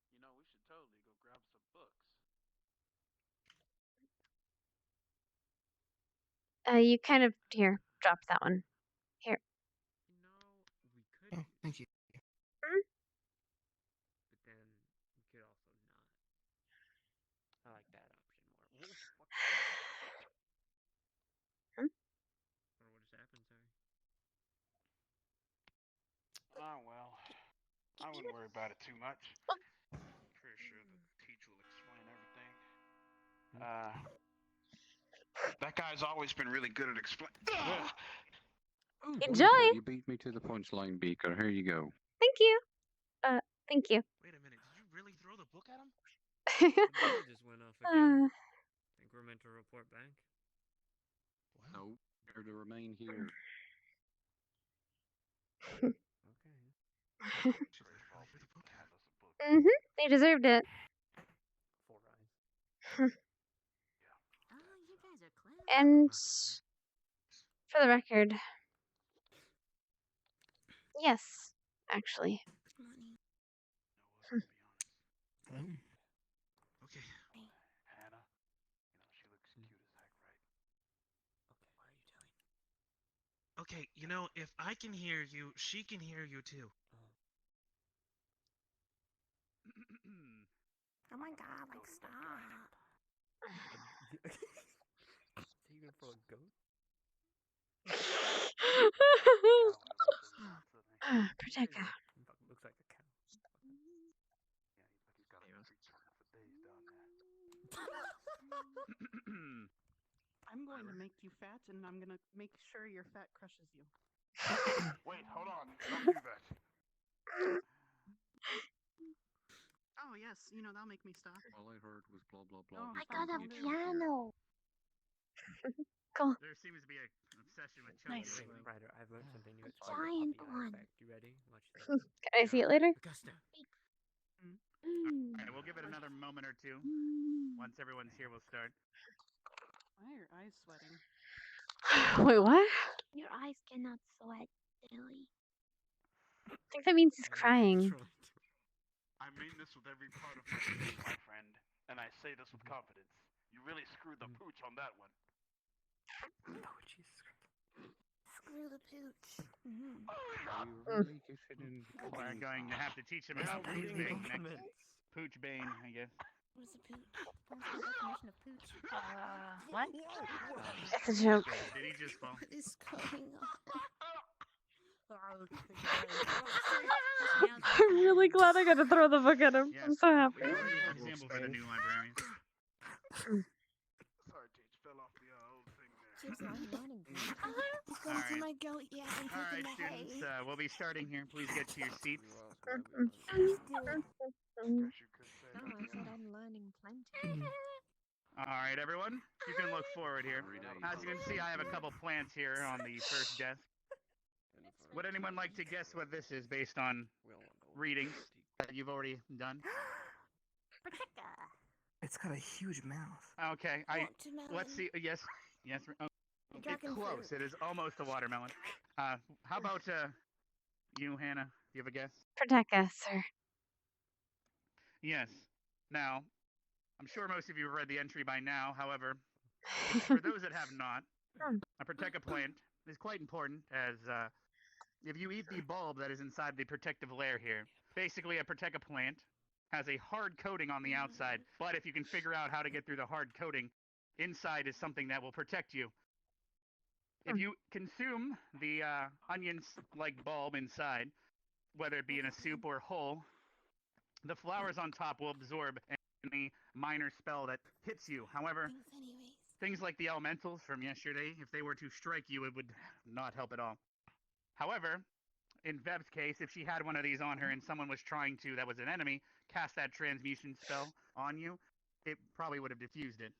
You know, we should totally go grab some books. You kind of here. Drop that one. Here. You know, we could. Oh, thank you. Hmm? But then we could also not. I like that option more. Whoa, fuck. Hmm? Or what just happened, sorry. Oh well, I wouldn't worry about it too much. Pretty sure the teacher will explain everything. That guy's always been really good at explaining. Enjoy. Wonderful. You beat me to the punchline, Beaker. Here you go. Thank you. Thank you. Wait a minute, did you really throw the book at him? The bell just went off again. Think we're meant to report back? No, you're to remain here. Okay. They deserved it. 4 eyes. Oh, you guys are clowns. And for the record, yes, actually. Money. Okay. Hannah, she looks cute as heck, right? Okay, what are you doing? Okay, you know, if I can hear you, she can hear you too. Oh my god, like stop. So you gonna throw a goat? Protect her. Looks like a cow. I'm going to make you fat, and I'm gonna make sure your fat crushes you. Wait, hold on. Don't do that. Oh yes, that'll make me stop. All I heard was blah blah blah. Oh, I got a piano. Cool. There seems to be an obsession with Nice. children. Ryder, I've learned something new. It's A called the giant puppy eye one. effect. You ready? Watch this. Can I see it later? Augusta. All right, we'll give it another moment or two. Once everyone's here, we'll start. Why are your eyes sweating? Wait, what? Your eyes cannot sweat, silly. I think that means he's crying. I mean this with every part of my being, my friend, and I say this with confidence. You really screwed the pooch on that one. Oh, Jesus Christ. Screw the pooch. You really getting in? We're going to have to teach him about pooch bane next. Pooch bane, I guess. What is a pooch? What's the definition of pooch? What? It's a joke. Did he just fall? What is going on? I'm really glad I got to throw the book at him. Yes. I'm so happy. Example for the new librarian. Sorry, Teach, fell off the old thing there. She's not learning. He's All going to right. my goat yet and All right, taking the hay. students, we'll be starting here. Please get to your seats. Please do it. Guess you could say. No, I said I'm learning plenty. All right, everyone, you can look forward here. As you can see, I have a couple plants here on the first desk. Would anyone like to guess what this is based on readings that you've already done? It's got a huge mouth. Okay, let's see. Yes, oh, it's Dragon close. fruit. It is almost a watermelon. How about you, Hannah? Do you have a guess? Protect us, sir. Yes. Now, I'm sure most of you have read the entry by now. However, for those that have not, a Protect a plant is quite important, as if you eat the bulb that is inside the protective layer here, basically a Protect a plant has a hard coating on the outside, but if you can figure out how to get through the hard coating, inside is something that will protect you. If you consume the onions-like bulb inside, whether it be in a soup or whole, the flowers on top will absorb any minor spell that hits you. However, things like the elementals from yesterday, if they were to strike you, it would not help at all. However, in Veb's case, if she had one of these on her and someone was trying to, that was an enemy, cast that transmutation spell on you, it probably would have diffused it.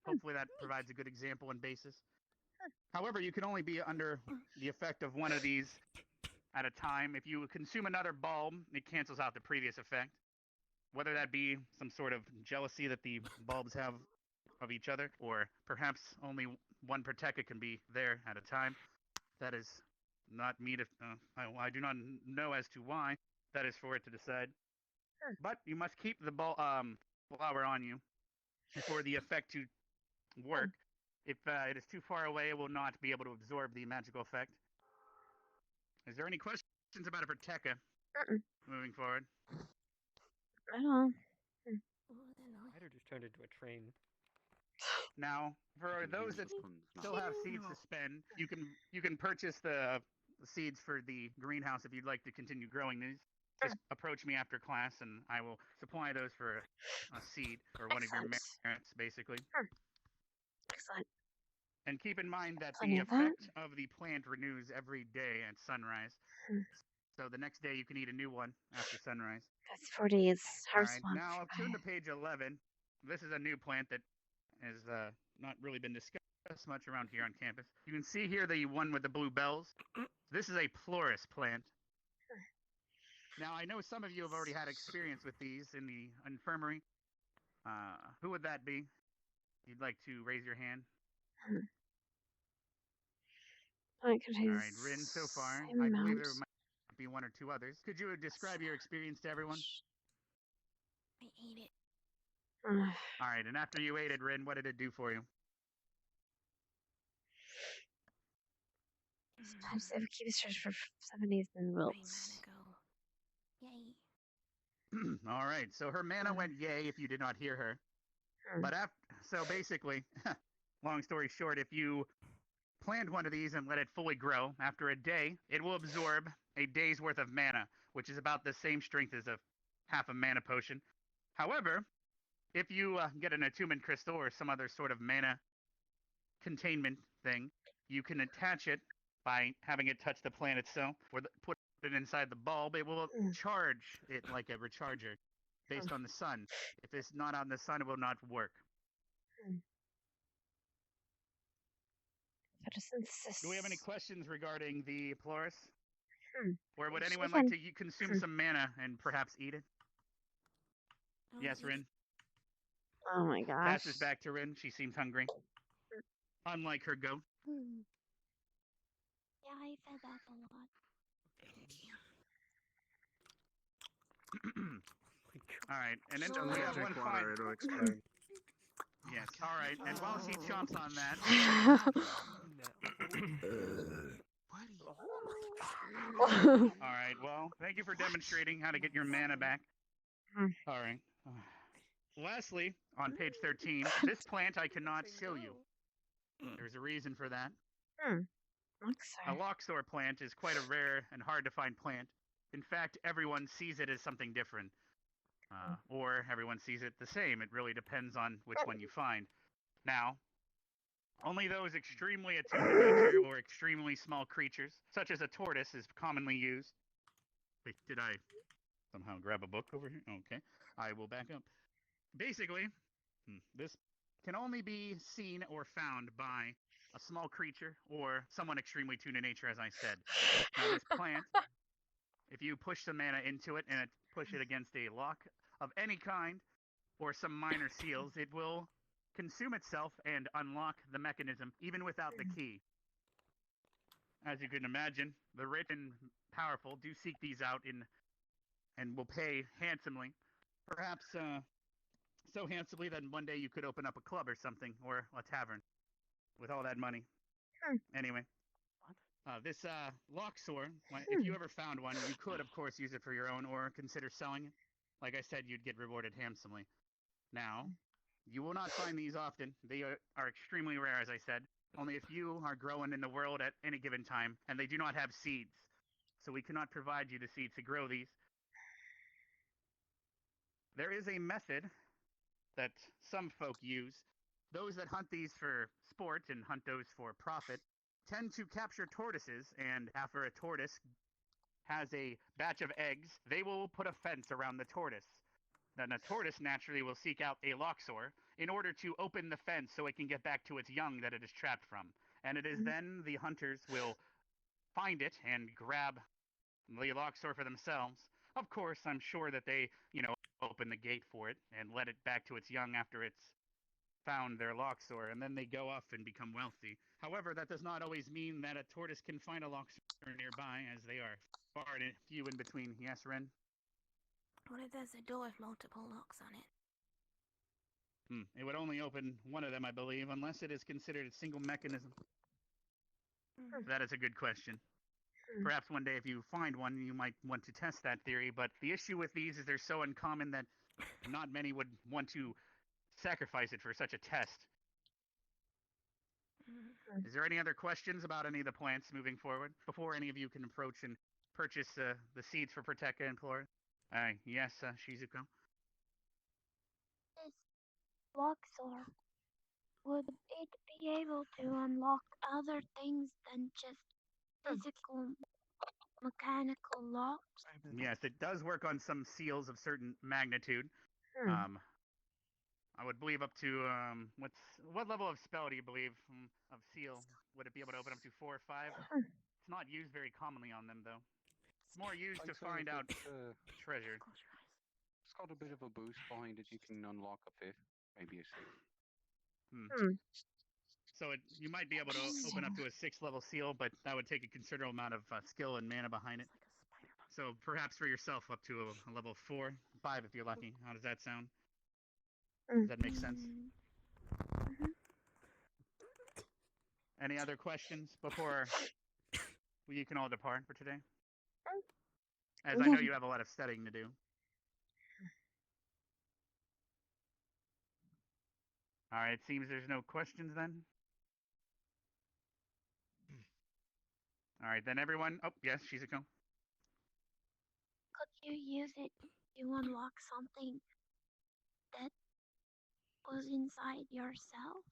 Hopefully that provides a good example and basis. However, you can only be under the effect of one of these at a time. If you consume another bulb, it cancels out the previous effect. Whether that be some sort of jealousy that the bulbs have of each other, or perhaps only one Protecta can be there at a time. That is not me to... I do not know as to why. That is for it to decide. But you must keep the flower on you for the effect to work. If it is too far away, it will not be able to absorb the magical effect. Is there any questions about a Protecta moving forward? I don't know. Ryder just turned into a train. Now, for those that still have seeds to spend, you can purchase the seeds for the greenhouse if you'd like to continue growing these. Just approach me after class, and I will supply those for a seed or one of your merits, basically. Excellent. And keep in mind that Plenty the of that. effect of the plant renews every day at sunrise. So the next day you can eat a new one after sunrise. That's 4 days. All Harvest right, month. now I'll turn to page 11. This is a new plant that has not really been discussed much around here on campus. You can see here the one with the blue bells. This is a Pleuris plant. Now, I know some of you have already had experience with these in the infirmary. Who would that be? You'd like to raise your hand? All right, Rin, so far. I believe there might be one or two others. Could you describe your experience to everyone? I ate it. All right, and after you ate it, Rin, what did it do for you? Sometimes if we keep this charge for 7 days, then wilts. Yay. All right, so her mana went yay if you did not hear her. But so basically, long story short, if you plant one of these and let it fully grow, after a day, it will absorb a day's worth of mana, which is about the same strength as a half a mana potion. However, if you get an attunement crystal or some other sort of mana containment thing, you can attach it by having it touch the plant itself, or put it inside the bulb. It will charge it like a recharger based on the sun. If it's not on the sun, it will not work. Photosynthesis. Do we have any questions regarding the Polaris? Or would Yes, anyone we like can. to consume some mana and perhaps eat it? Yes, Rin. Oh my gosh. Passes back to Rin. She seems hungry. Unlike her goat. Yeah, I fed that a lot. All right, and then Well, we yeah. have one Drink final. water, it'll explain. Yes. All right, and while she chomps on that. All right. Well, thank you for demonstrating how to get your mana back. All right. Lastly, on page 13, this plant I cannot show you. There's a reason for that. A Loxor plant is quite a rare and hard to find plant. In fact, everyone sees it as something different. Or everyone sees it the same. It really depends on which one you find. Now, only those extremely attuned to nature or extremely small creatures, such as a tortoise, is commonly used. Wait, did I somehow grab a book over here? Okay, I will back up. Basically, this can only be seen or found by a small creature or someone extremely tuned to nature, as I said. Now, this plant, if you push some mana into it and push it against a lock of any kind or some minor seals, it will consume itself and unlock the mechanism even without the key. As you can imagine, the rich and powerful do seek these out and will pay handsomely. Perhaps so handsomely that one day you could open up a club or something, or a tavern, with all that money. Anyway, this Loxor, if you ever found one, you could, of course, use it for your own or consider selling it. Like I said, you'd get rewarded handsomely. Now, you will not find these often. They are extremely rare, as I said. Only a few are growing in the world at any given time, and they do not have seeds. So we cannot provide you the seeds to grow these. There is a method that some folk use. Those that hunt these for sport and hunt those for profit tend to capture tortoises, and after a tortoise has a batch of eggs, they will put a fence around the tortoise. Then a tortoise naturally will seek out a Loxor in order to open the fence so it can get back to its young that it is trapped from. And it is then the hunters will find it and grab the Loxor for themselves. Of course, I'm sure that they, open the gate for it and let it back to its young after it's found their Loxor, and then they go off and become wealthy. However, that does not always mean that a tortoise can find a Loxor nearby, as they are far and few in between. Yes, Ren? What if there's a door with multiple locks on it? It would only open one of them, I believe, unless it is considered a single mechanism. That is a good question. Perhaps one day if you find one, you might want to test that theory, but the issue with these is they're so uncommon that not many would want to sacrifice it for such a test. Is there any other questions about any of the plants moving forward before any of you can approach and purchase the seeds for Proteka and Flora? Yes, Shizuko? This Luxor, would it be able to unlock other things than just physical, mechanical locks? Yes, it does work on some seals of certain magnitude. I would believe up to what level of spell do you believe of seal? Would it be able to open up to 4 or 5? It's not used very commonly on them though. It's more used to find out treasure. It's got a bit of a boost behind it. You can unlock a 5th, maybe a 6th. So you might be able to open up to a 6th level seal, but that would take a considerable amount of skill and mana behind it. So perhaps for yourself up to a level 4, 5 if you're lucky. How does that sound? Does that make sense? Any other questions before you can all depart for today? As I know you have a lot of studying to do. All right, it seems there's no questions then. All right, then everyone. Oh, yes, Shizuko. Could you use it to unlock something that was inside yourself?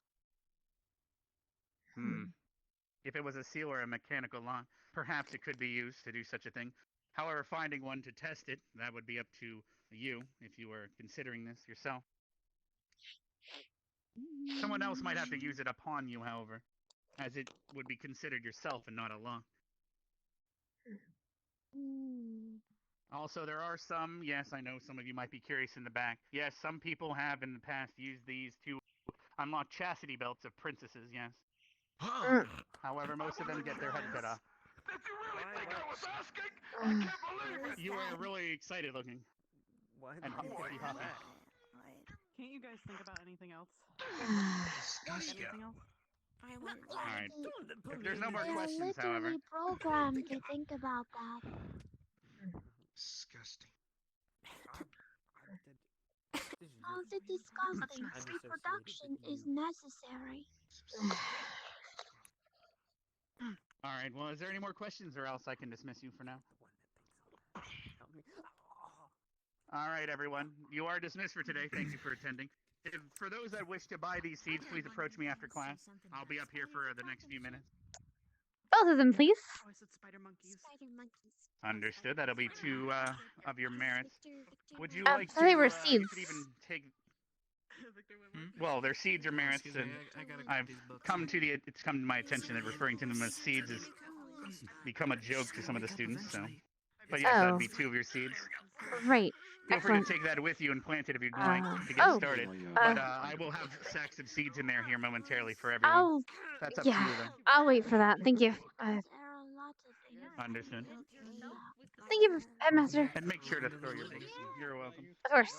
If it was a seal or a mechanical lock, perhaps it could be used to do such a thing. However, finding one to test it, that would be up to you if you were considering this yourself. Someone else might have to use it upon you, however, as it would be considered yourself and not a lock. Also, there are some, yes, I know some of you might be curious in the back. Yes, some people have in the past used these to unlock chastity belts of princesses, yes. However, most of them get their head cut off. Did you really think I was asking? I can't believe it. You are really excited looking. Why And hippy hoppy. Can't you guys think about anything else? Disgusting. Anything else? I want Alright. If there's no more They are questions, however. literally programmed to think about that. Disgusting. How's it disgusting? Reproduction is necessary. Alright, well, is there any more questions or else I can dismiss you for now? Alright, everyone. You are dismissed for today. Thank you for attending. For those that wish to buy these seeds, please approach me after class. I'll be up here for the next few minutes. Both of them, please. Oh, I said spider monkeys. Spider monkeys. Understood. That'll be 2 of your merits. Would you I like thought they were you seeds. could even take... Well, they're seeds or merits, and it's come to my attention that referring to them as seeds has become a joke to some of the students, so... But yes, that'd be 2 of your seeds. Right. Feel free to Excellent. take that with you and plant it if you'd like to get started. But I will have sacks of seeds in there here momentarily for everyone. That's up to you, though. I'll wait for that. Thank you. There are lots of things. Understood. Thank you, Headmaster. And make sure to throw your books. You're welcome. Of course.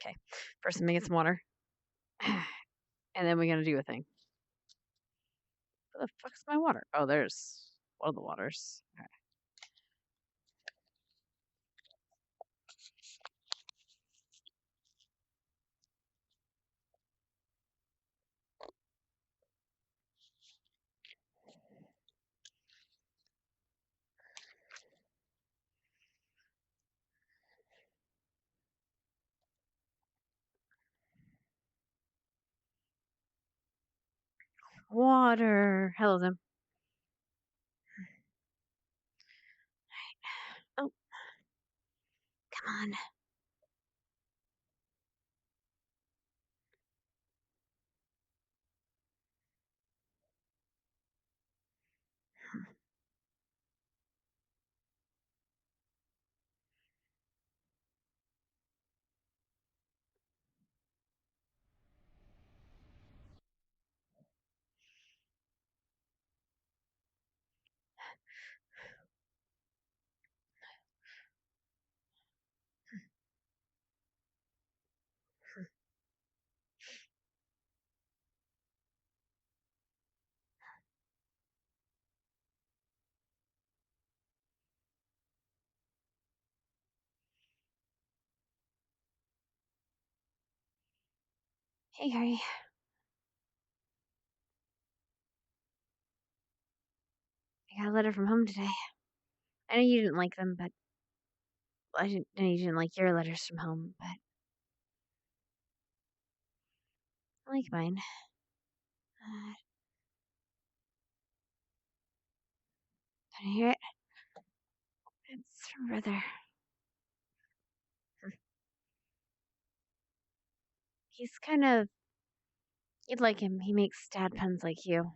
Okay. First, let me get some water. And then we're going to do a thing. Where the fuck's my water? Oh, there's one of the waters. Okay. Water. Hello, them. Oh. Come on. Hey, Harry. I got a letter from home today. I know you didn't like them, but I know you didn't like your letters from home, but I like mine. Can you hear it? It's from brother. He's kind of You'd like him. He makes dad puns like you.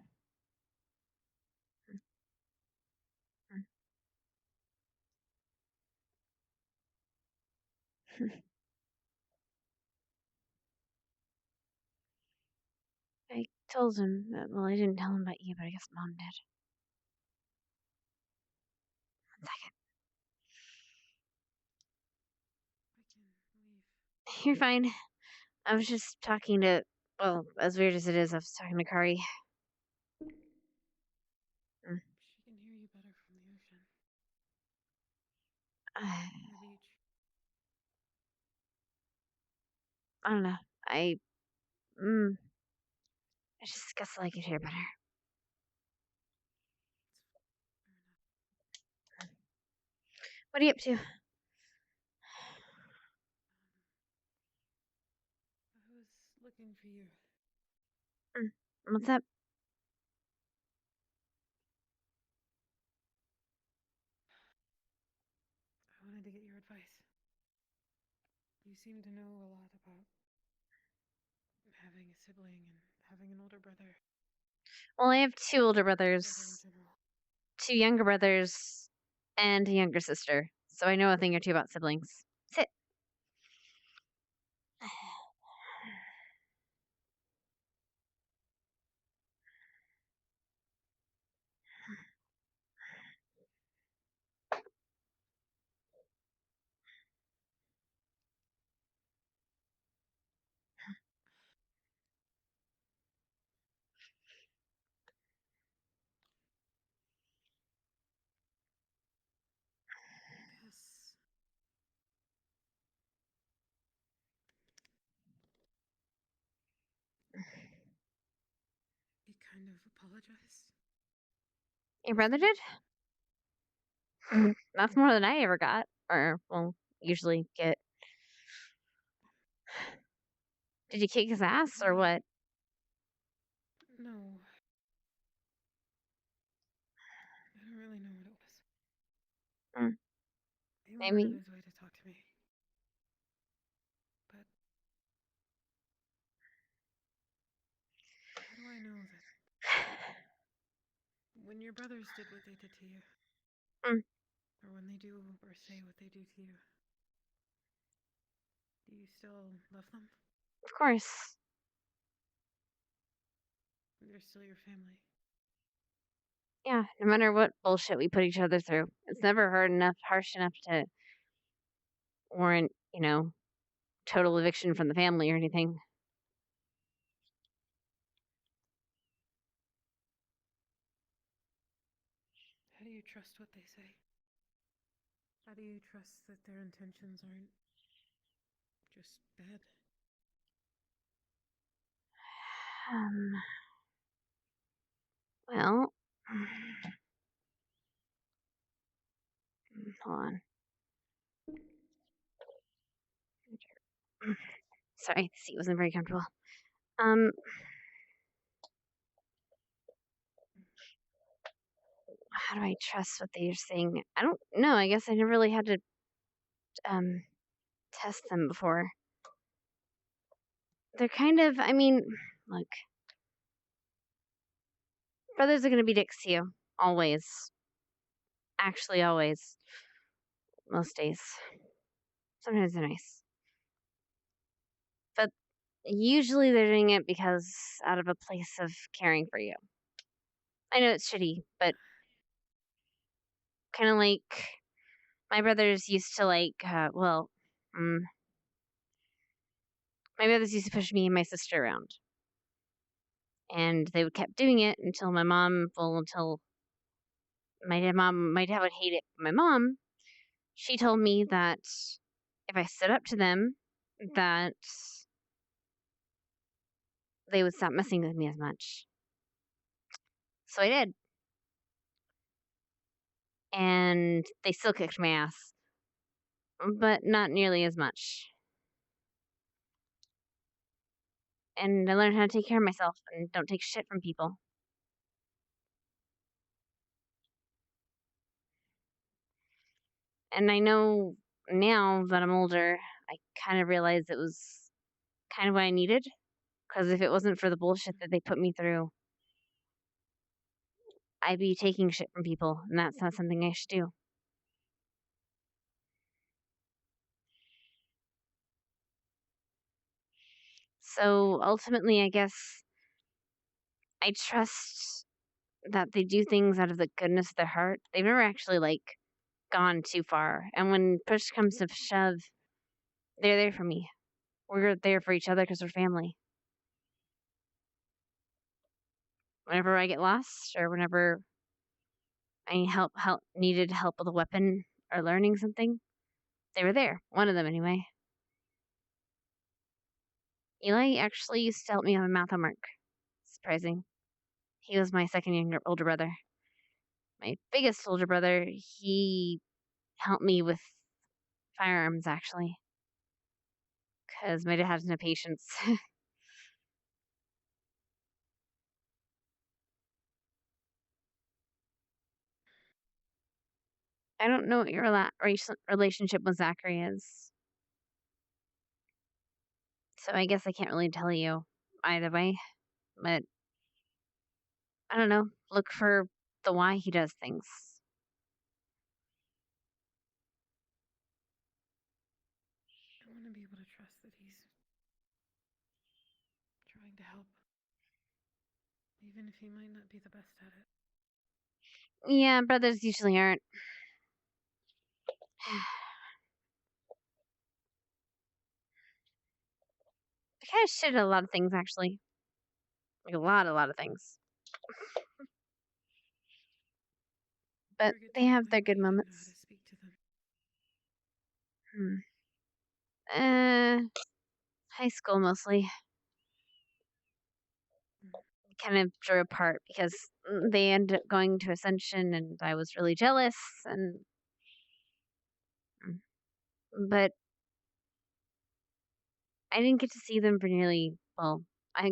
I told him that, well, I didn't tell him about you, but I guess Mom did. 1 second. You're fine. I was just talking to, well, as weird as it is, I was talking to Kari. She can hear you better from the ocean. I The beach. don't know. I just guess I could hear better. What are you up to? I was looking for you. What's up? I wanted to get your advice. You seem to know a lot about having a sibling and having an older brother. Well, I have 2 older Brother in brothers, general. 2 younger brothers, and a younger sister. So I know a thing or two about siblings. Sit. Yes. He kind of apologized. Your brother did? That's more than I ever got. Or, well, usually get. Did you kick his ass or what? No. I don't really know what it was. He went out of Maybe. his way to talk to me. But how do I know that when your brothers did what they did to you, or when they do or say what they do to you, do you still love them? Of course. They're still your family. Yeah, no matter what bullshit we put each other through. It's never harsh enough to warrant, total eviction from the family or anything. How do you trust what they say? How do you trust that their intentions aren't just bad? Well, hold on. Sorry, the seat wasn't very comfortable. How do I trust what they're saying? I don't know. I guess I never really had to test them before. They're kind of, look, brothers are gonna be dicks to you. Always. Actually, always. Most days. Sometimes they're nice. But usually they're doing it because out of a place of caring for you. I know it's shitty, but kind of like my brothers used to my brothers used to push me and my sister around. And they would kept doing it until my mom, until my dad would hate it. My mom, she told me that if I stood up to them, that they would stop messing with me as much. So I did. And they still kicked my ass, but not nearly as much. And I learned how to take care of myself and don't take shit from people. And I know now that I'm older, I kind of realize it was kind of what I needed. Because if it wasn't for the bullshit that they put me through, I'd be taking shit from people, and that's not something I should do. So ultimately, I guess I trust that they do things out of the goodness of their heart. They've never actually like gone too far. And when push comes to shove, they're there for me. We're there for each other because we're family. Whenever I get lost or whenever I needed help with a weapon or learning something, they were there. One of them anyway. Eli actually used to help me on my math homework. Surprising. He was my second older brother. My biggest older brother, he helped me with firearms actually, because my dad has no patience. I don't know what your relationship with Zachary is, so I guess I can't really tell you either way. But I don't know. Look for the why he does things. I want to be able to trust that he's trying to help, even if he might not be the best at it. Yeah, brothers usually aren't. I kind of shit at a lot of things, actually. Like a lot of things. But they have their good moments. Speak to them. High school mostly. Kind of drew apart because they ended up going to Ascension, and I was really jealous. But I didn't get to see them for nearly. Well, I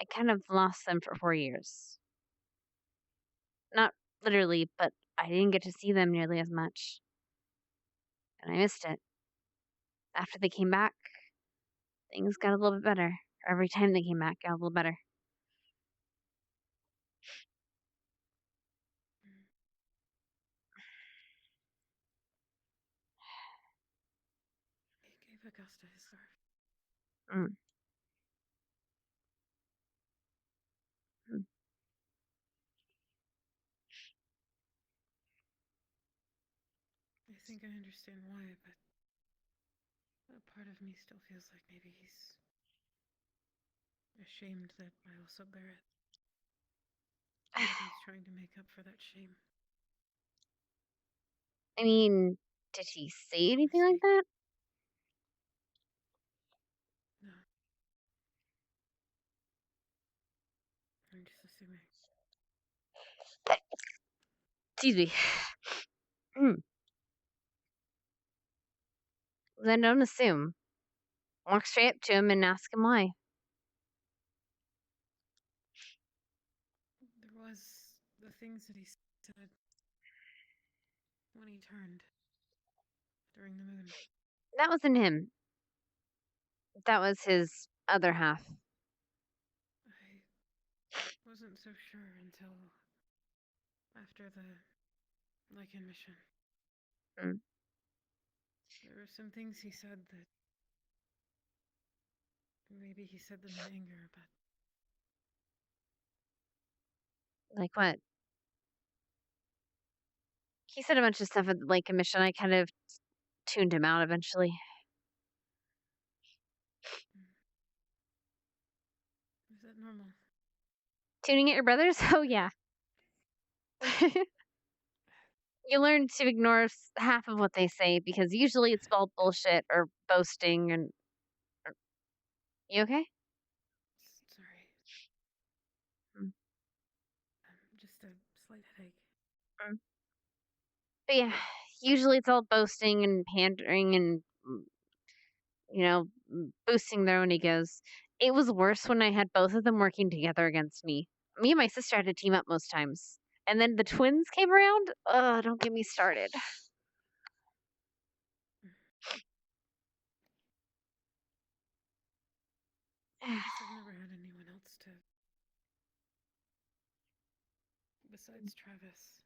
kind of lost them for 4 years. Not literally, but I didn't get to see them nearly as much, and I missed it. After they came back, things got a little bit better. Every time they came back, got a little better. He gave Augusta his scarf. I think I understand why, but a part of me still feels like maybe he's ashamed that I also bear it. Maybe he's trying to make up for that shame. I mean, did he say anything like that? No. I'm just assuming. Excuse me. Then don't assume. Walk straight up to him and ask him why. There was the things that he said when he turned during the moon. That wasn't him. That was his other half. I wasn't so sure until after the Lycan mission. There were some things he said that maybe he said them in anger, but Like what? He said a bunch of stuff at the Lake Mission. I kind of tuned him out eventually. is that normal? Tuning at your brothers? Oh, yeah. You learn to ignore half of what they say because usually it's all bullshit or boasting and. You okay? Sorry. Just a slight headache. But yeah, usually it's all boasting and pandering and, boosting their own egos. It was worse when I had both of them working together against me. Me and my sister had to team up most times. And then the twins came around. Ugh, don't get me started. guess I've never had anyone else to, besides Travis,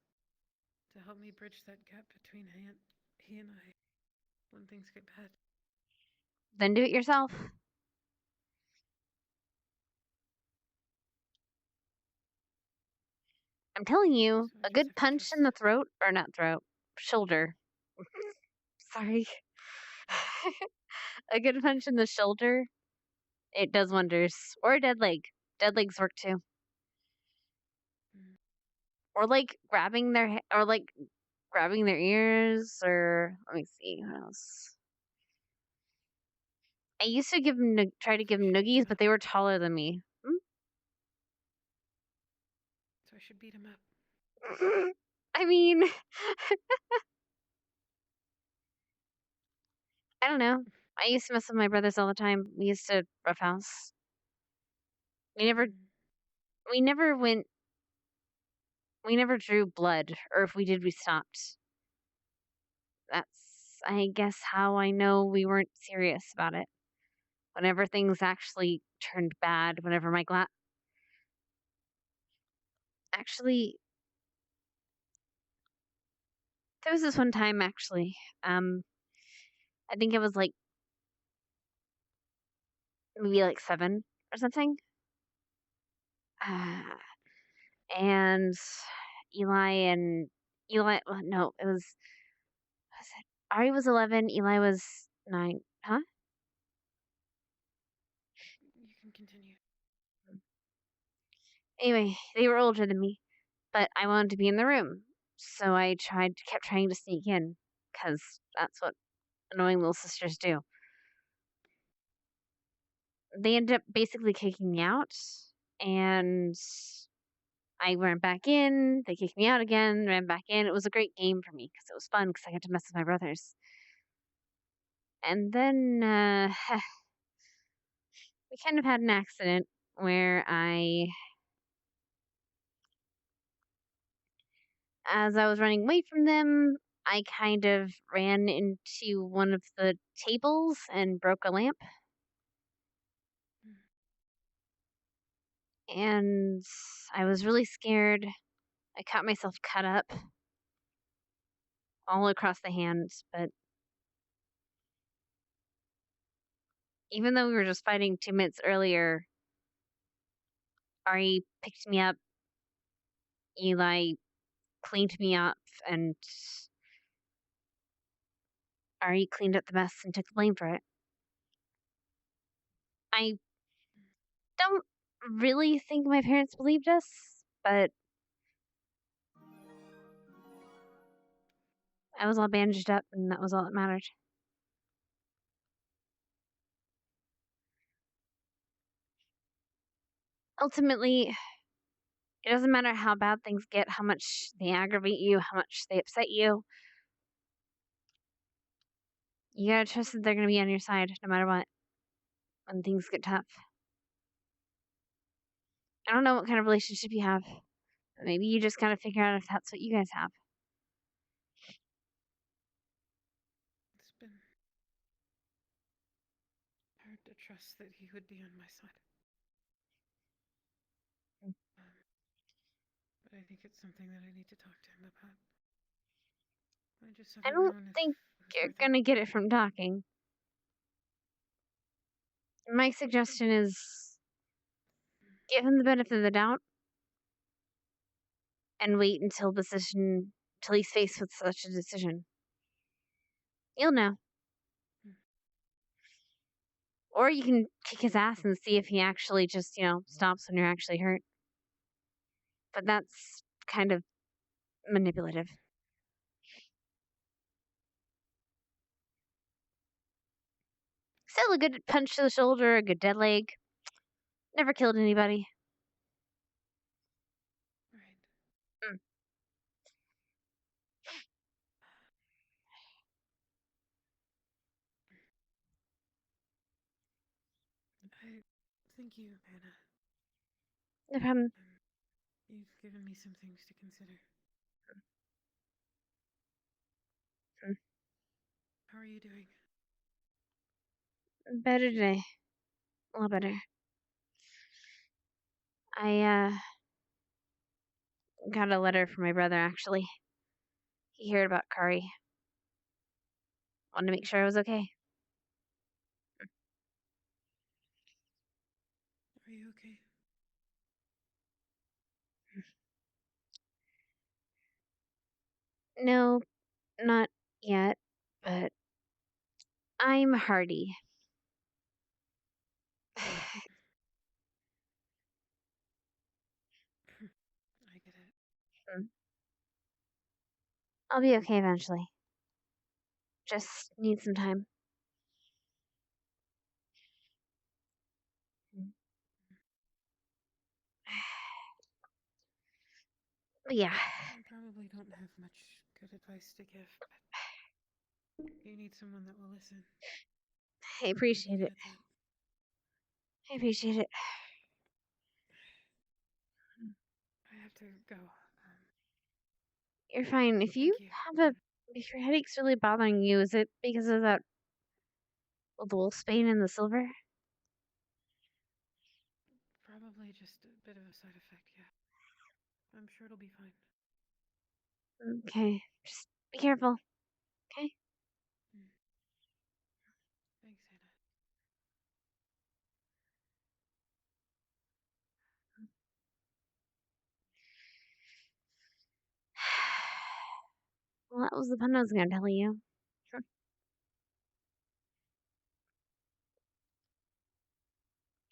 to help me bridge that gap between he and I when things get bad. Then do it yourself. I'm telling you, So I a just good have to punch trust. in the throat, or not throat, shoulder. Sorry. A good punch in the shoulder, it does wonders. Or a dead leg. Dead legs work too. Or like grabbing their or like grabbing their ears, or let me see what else. I used to try to give them noogies, but they were taller than me. So I should beat him up. I mean, I don't know. I used to mess with my brothers all the time. We used to roughhouse. We never went. We never drew blood, or if we did, we stopped. That's, I guess, how I know we weren't serious about it. Whenever things actually turned bad, whenever my actually, there was this one time actually. I think it was like maybe like 7 or something. And Eli. Well, no, it was it Ari was 11. Eli was 9. Huh? You can continue. Anyway, they were older than me, but I wanted to be in the room, so I kept trying to sneak in, because that's what annoying little sisters do. They ended up basically kicking me out, and I ran back in. They kicked me out again, ran back in. It was a great game for me because it was fun because I got to mess with my brothers. And then we kind of had an accident where as I was running away from them, I kind of ran into one of the tables and broke a lamp. And I was really scared. I caught myself cut up all across the hand, but even though we were just fighting 2 minutes earlier, Ari picked me up, Eli cleaned me up, and Ari cleaned up the mess and took the blame for it. I don't really think my parents believed us, but I was all bandaged up, and that was all that mattered. Ultimately, it doesn't matter how bad things get, how much they aggravate you, how much they upset you. You gotta trust that they're gonna be on your side no matter what when things get tough. I don't know what kind of relationship you have. Maybe you just gotta figure out if that's what you guys have. It's been hard to trust that he would be on my side. But I think it's something that I need to talk to him about. I just I haven't don't known if think it was you're worth it. gonna get it from talking. My suggestion is give him the benefit of the doubt and wait until he's faced with such a decision. You'll know. Or you can kick his ass and see if he actually just, stops when you're actually hurt. But that's kind of manipulative. Still a good punch to the shoulder, a good dead leg. Never killed anybody. Right. Mm. Thank you, Anna. No problem. You've given me some things to consider. Mm. How are you doing? Better today. A lot better. I got a letter from my brother actually. He heard about Kari. Wanted to make sure I was okay. Are you okay? No, not yet, but I'm hardy. I get it. I'll be okay eventually. Just need some time. But yeah. I probably don't have much good advice to give, but you need someone that will listen. I appreciate it. I appreciate it. I have to go. You're fine. If you have if your headache's really bothering you, is it because of that the wolfsbane and the silver? Probably just a bit of a side effect, yeah. I'm sure it'll be fine. Okay. Just be careful. Okay? Thanks, Hannah. Well, that was the pun I was gonna tell you.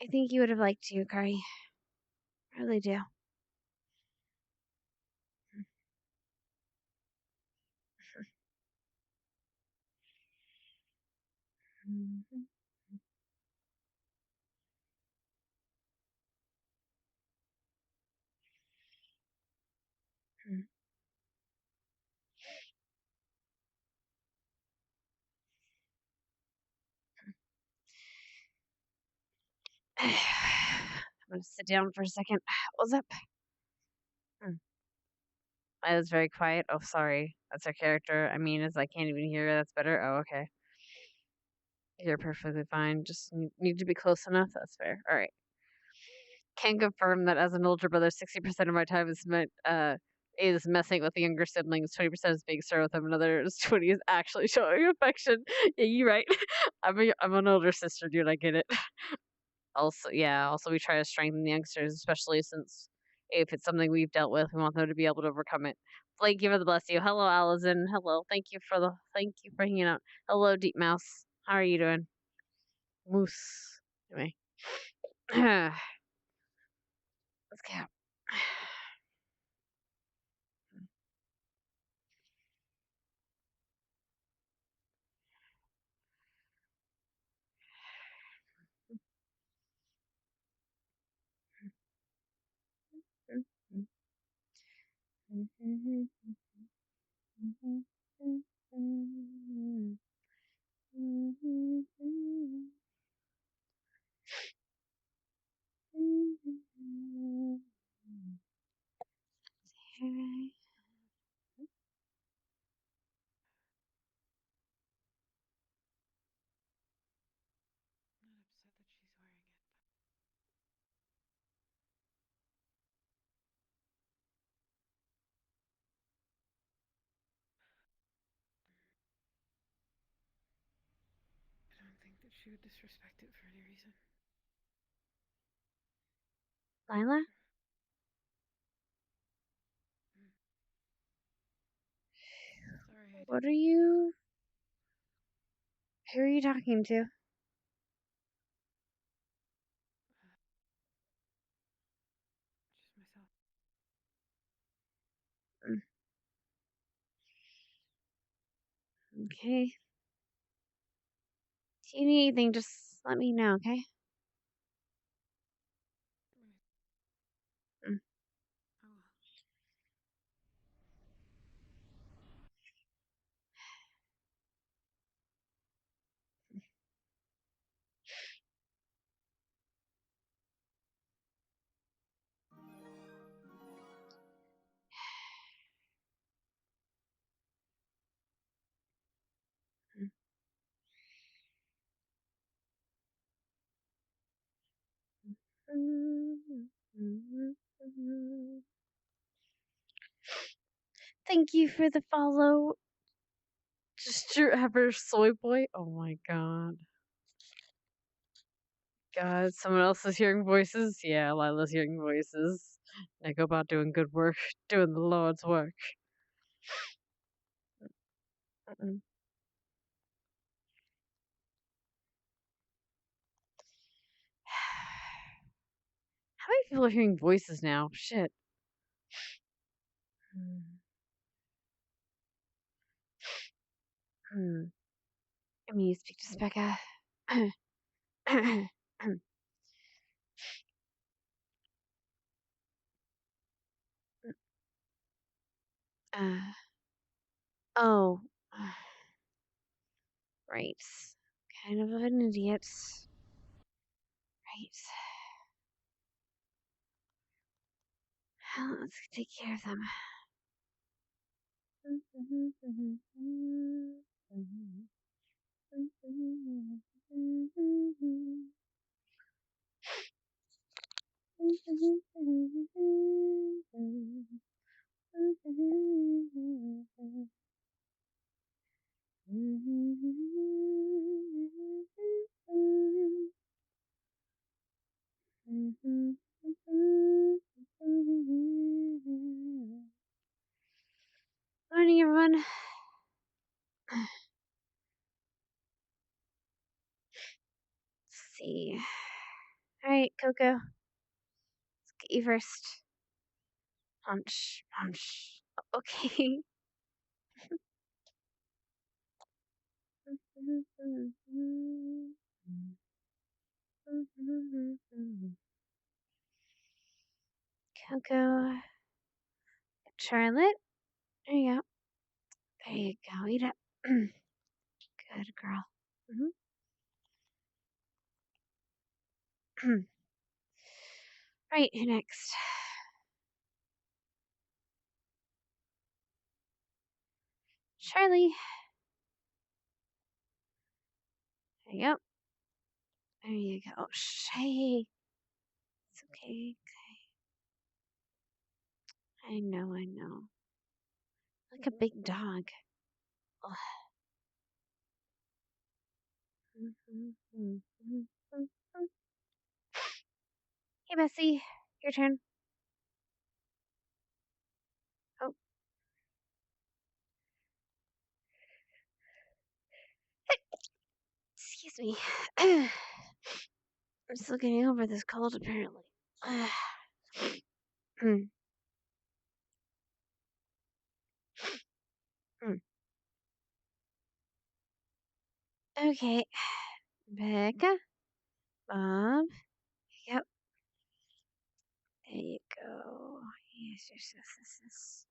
I think you would have liked you, Kari. I really do. I'm gonna sit down for a second. What's up? I was very quiet. Oh, sorry. That's our character. I mean, as I can't even hear. That's better. Oh, okay. You're perfectly fine. Just need to be close enough. That's fair. All right. Can confirm that as an older brother, 60% of my time is messing with the younger siblings. 20% is being stir with them. Another is 20 is actually showing affection. Yeah, you're right. I'm an older sister, dude. I get it. Also, yeah. Also, we try to strengthen the youngsters, especially since if it's something we've dealt with, we want them to be able to overcome it. Flake, give her the bless you. Hello, Allison. Hello. Thank you for hanging out. Hello, Deep Mouse. How are you doing? Moose. Anyway. Let's go. I'm not upset that she's wearing it, but I don't think that she would disrespect it for any reason. Lila? Sorry, I What didn't are mean you? Who are you talking to? just myself. Okay. If you need anything, just let me know, okay? Oh well. Thank you for the follow. Just your ever soy boy. Oh my god. God, someone else is hearing voices? Yeah, Lila's hearing voices. Nicobot doing good work, doing the Lord's work. Mm-mm. How many people are hearing voices now? Shit. I mean, you speak to Specca. Oh. Right. Kind of an idiot. Right. Let's take care of them. Morning, everyone. Let's see. Alright, Coco. Let's get you first. Punch, punch. Okay. Coco. Charlotte. There you go. There you go. Eat up. Good girl. Right, who next? Charlie. There you go. There you go. Oh, Shay. It's okay. I know, I know. Like a big dog. Ugh. Hey, Bessie. Your turn. Oh. Excuse me. I'm still getting over this cold, apparently. Okay. Becca. Bob. Yep. There you go. Yes, yes, yes, yes, yes.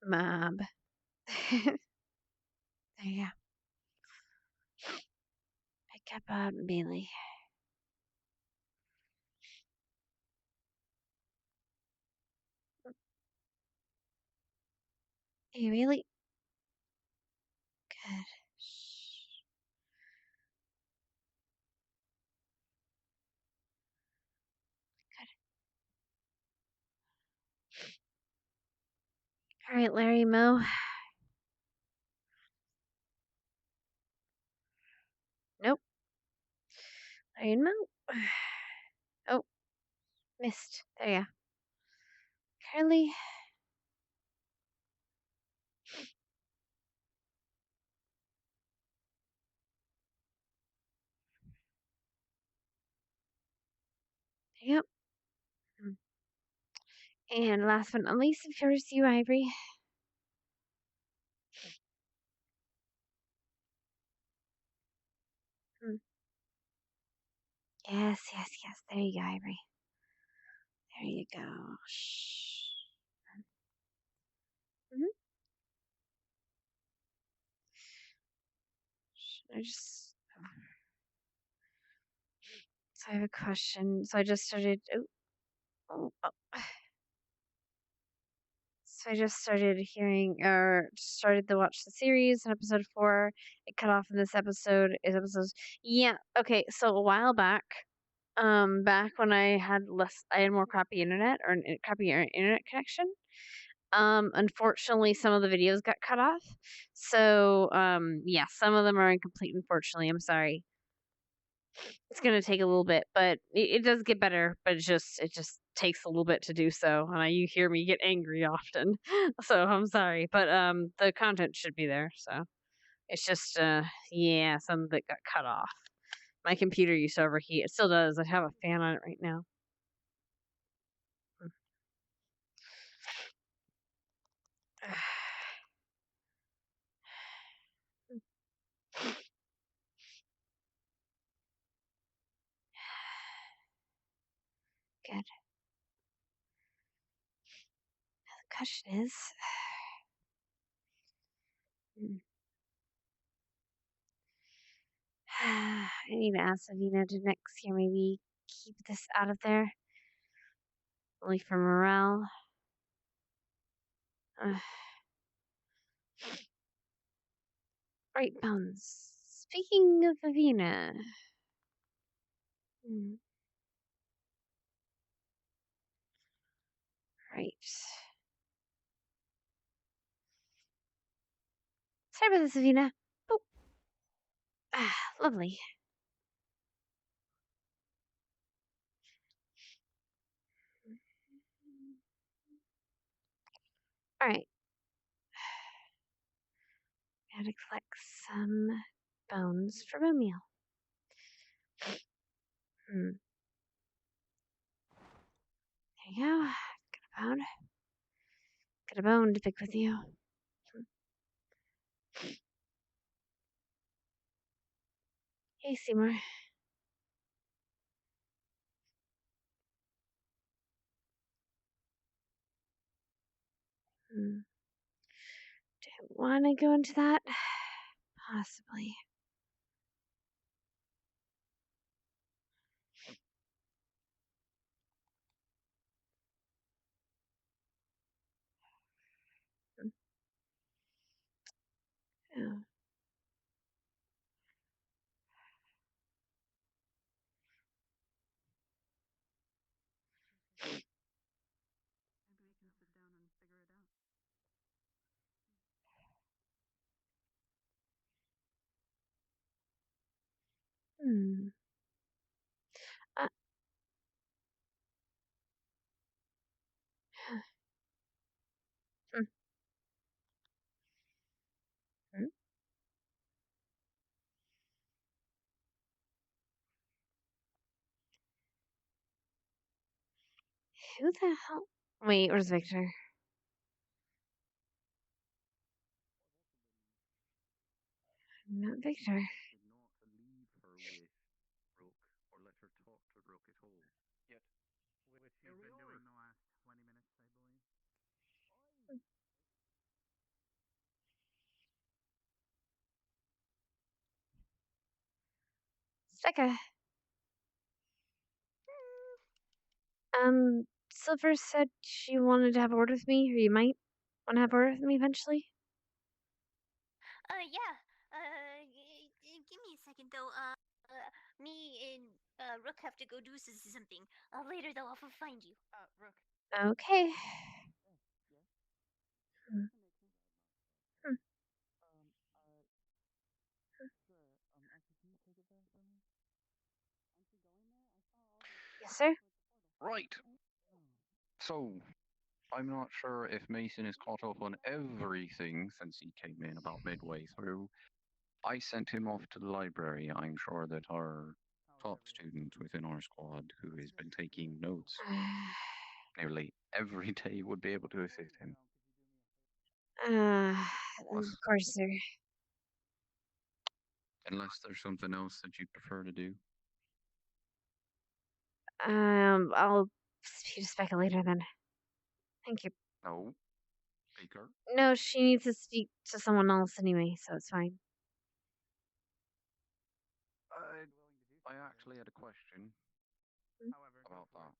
Mob. There you go. Pick up Bob and Bailey. Hey, really? Good. All right, Larry Mo. Nope. Larry and Mo. Oh, missed. There you go. Carly. There you go. And last but not least, of course, you, Ivory. Yes, yes, yes. There you go, Ivory. There you go. Shh. I just. So I have a question. So I just started. Oh. So I just started hearing, or started to watch the series in episode 4. It cut off in this episode. Yeah. Okay. So a while back, back when I had more crappy internet or crappy internet connection. Unfortunately, some of the videos got cut off. So, yeah, some of them are incomplete. Unfortunately, I'm sorry. It's gonna take a little bit, but it does get better. But it just takes a little bit to do so, and you hear me get angry often. So I'm sorry, but the content should be there. So it's just yeah, some that got cut off. My computer used to overheat. It still does. I have a fan on it right now. Good. The question is, I need to ask Savina to next year maybe keep this out of there, only for morale. Right, Bones. Speaking of Avina. Right. Sorry about this, Avina. Oh. Lovely. Alright. Gotta collect some bones for Romeo. There you go. Got a bone. Got a bone to pick with you. Hey, Seymour. Don't want to go into that? Possibly. Oh. Maybe we can sit down and figure it out. Uh, hmm. Hmm? Who the hell? Wait, where's Victor? Not Victor. Not to leave her with Rook or let her talk to Rook at all. Yet, which she's been doing the last 20 minutes, I believe. Becca. Silver said she wanted to have a word with me, or you might want to have a word with me eventually. Yeah. Give me a second though. Me and Rook have to go do something. Later though, I'll find you. Rook. Okay. Hmm. Hmm. Yes, sir. Right. So, I'm not sure if Mason is caught up on everything since he came in about midway through. I sent him off to the library. I'm sure that our top student within our squad, who has been taking notes nearly every day, would be able to assist him. Of course, sir. Unless there's something else that you'd prefer to do. I'll speak to Becca later then. Thank you. No. Baker? No, she needs to speak to someone else anyway, so it's fine. I actually had a question about that.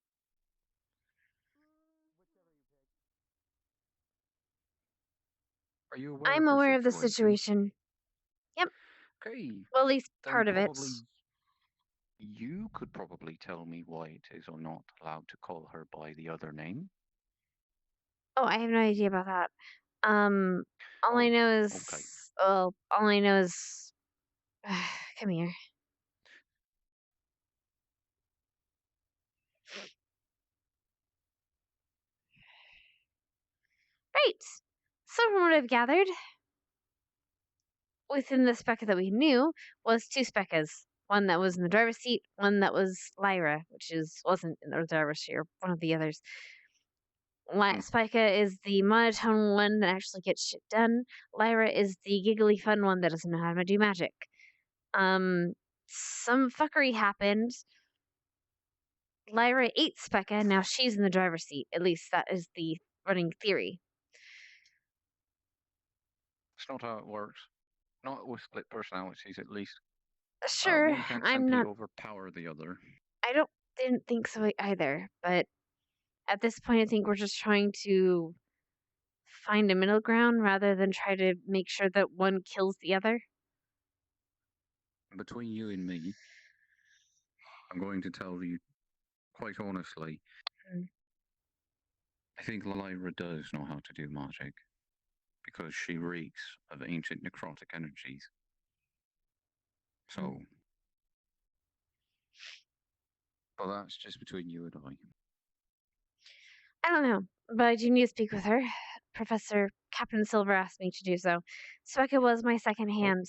Are you aware I'm of aware her of the situation? situation. Yep. Okay. Well, at least Then part of it. probably You could probably tell me why it is or not allowed to call her by the other name. Oh, I have no idea about that. All I Oh, know is, okay. all I know is, come here. Right. So from what I've gathered, within the Specca that we knew was two Speccas. One that was in the driver's seat, one that was Lyra, which wasn't in the driver's seat, or one of the others. Spica is the monotone one that actually gets shit done. Lyra is the giggly fun one that doesn't know how to do magic. Some fuckery happened. Lyra ate Specca, and now she's in the driver's seat. At least that is the running theory. That's not how it works. Not with split personalities, at least. Sure, One can't I'm simply not. overpower the other. Didn't think so either, but at this point, I think we're just trying to find a middle ground rather than try to make sure that one kills the other. Between you and me, I'm going to tell you quite honestly, I think Lyra does know how to do magic because she reeks of ancient necrotic energies. So, but that's just between you and I. I don't know, but I do need to speak with her. Professor Captain Silver asked me to do so. Sweka was my second hand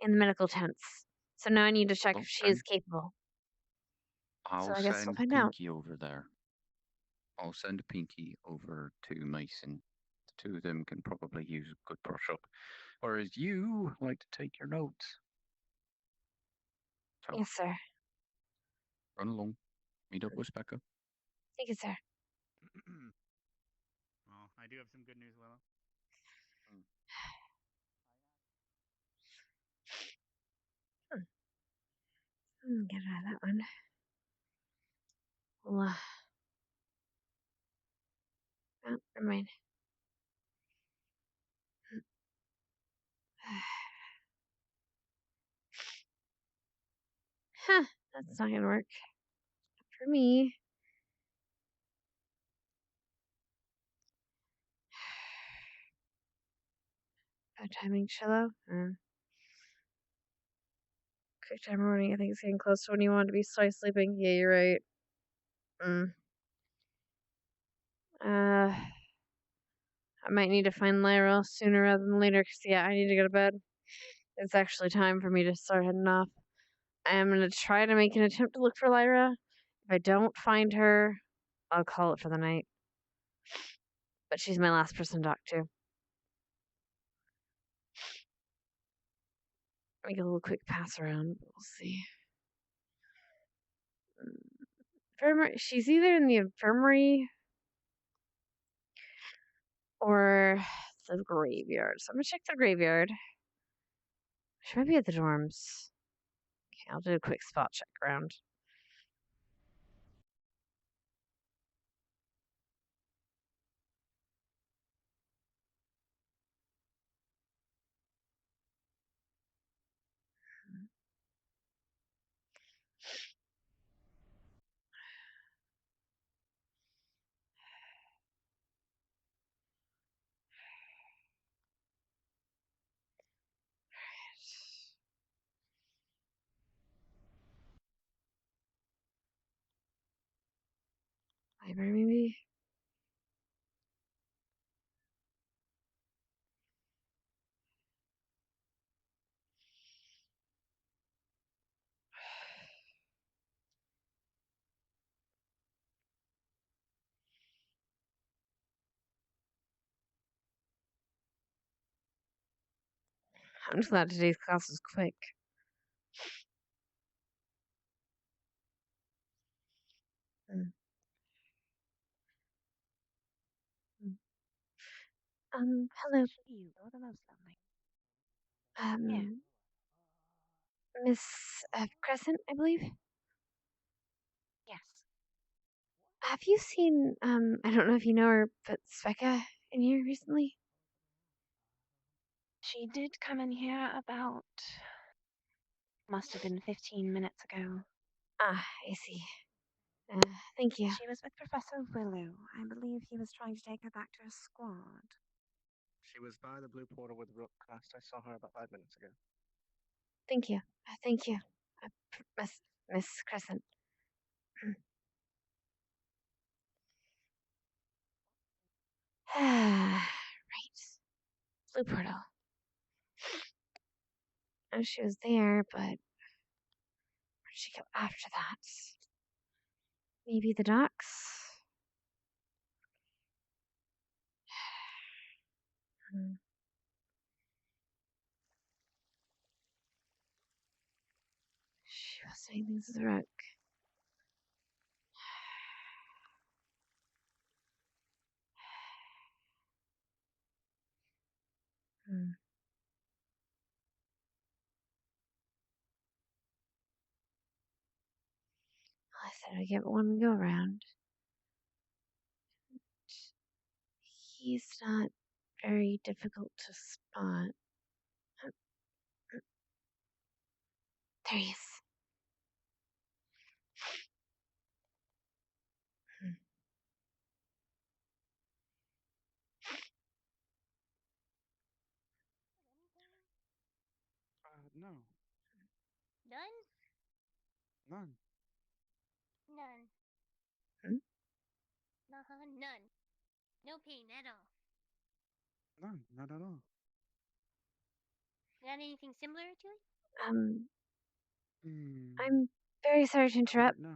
in the medical tents. So now I need to check if she is capable. I'll I guess we'll send find out. Pinky over there. I'll send Pinky over to Mason. The two of them can probably use a good brush up. Whereas you like to take your notes. So, Yes, sir. run along. Meet up with Becca. Thank you, sir. Well, I do have some good news, Willow. Get out of that one. Well, oh, never mind. Huh, that's not gonna work. Not for me. Bad timing, Shallow. Quick time morning. I think it's getting close to when you want to be sleeping. Yeah, you're right. I might need to find Lyra sooner rather than later, because, yeah, I need to go to bed. It's actually time for me to start heading off. I am going to try to make an attempt to look for Lyra. If I don't find her, I'll call it for the night. But she's my last person to talk to. Make a little quick pass around. We'll see. Infirmary. She's either in the infirmary or the graveyard. So I'm going to check the graveyard. She might be at the dorms. Okay, I'll do a quick spot check around. Library, maybe? I'm just glad today's class was quick. Hello. You're the most lovely. Miss Crescent, I believe. Yes. Have you seen, I don't know if you know her, but Sveka in here recently? She did come in here about Must have been 15 minutes ago. Ah, I see. Thank you. She was with Professor Willow. I believe he was trying to take her back to her squad. She was by the blue portal with Rook Last I saw her about 5 minutes ago. Thank you. Thank you, Miss Crescent. Right. Blue portal. Oh, she was there, but where did she go after that? Maybe the docks? Hmm. She was doing things with Rook. Hmm. I said I'd give it one go round. He's not very difficult to spot. There he is. No. None? None. None. Hmm? None. No pain at all. None. Not at all. Got anything similar to it? I'm very sorry to interrupt, No.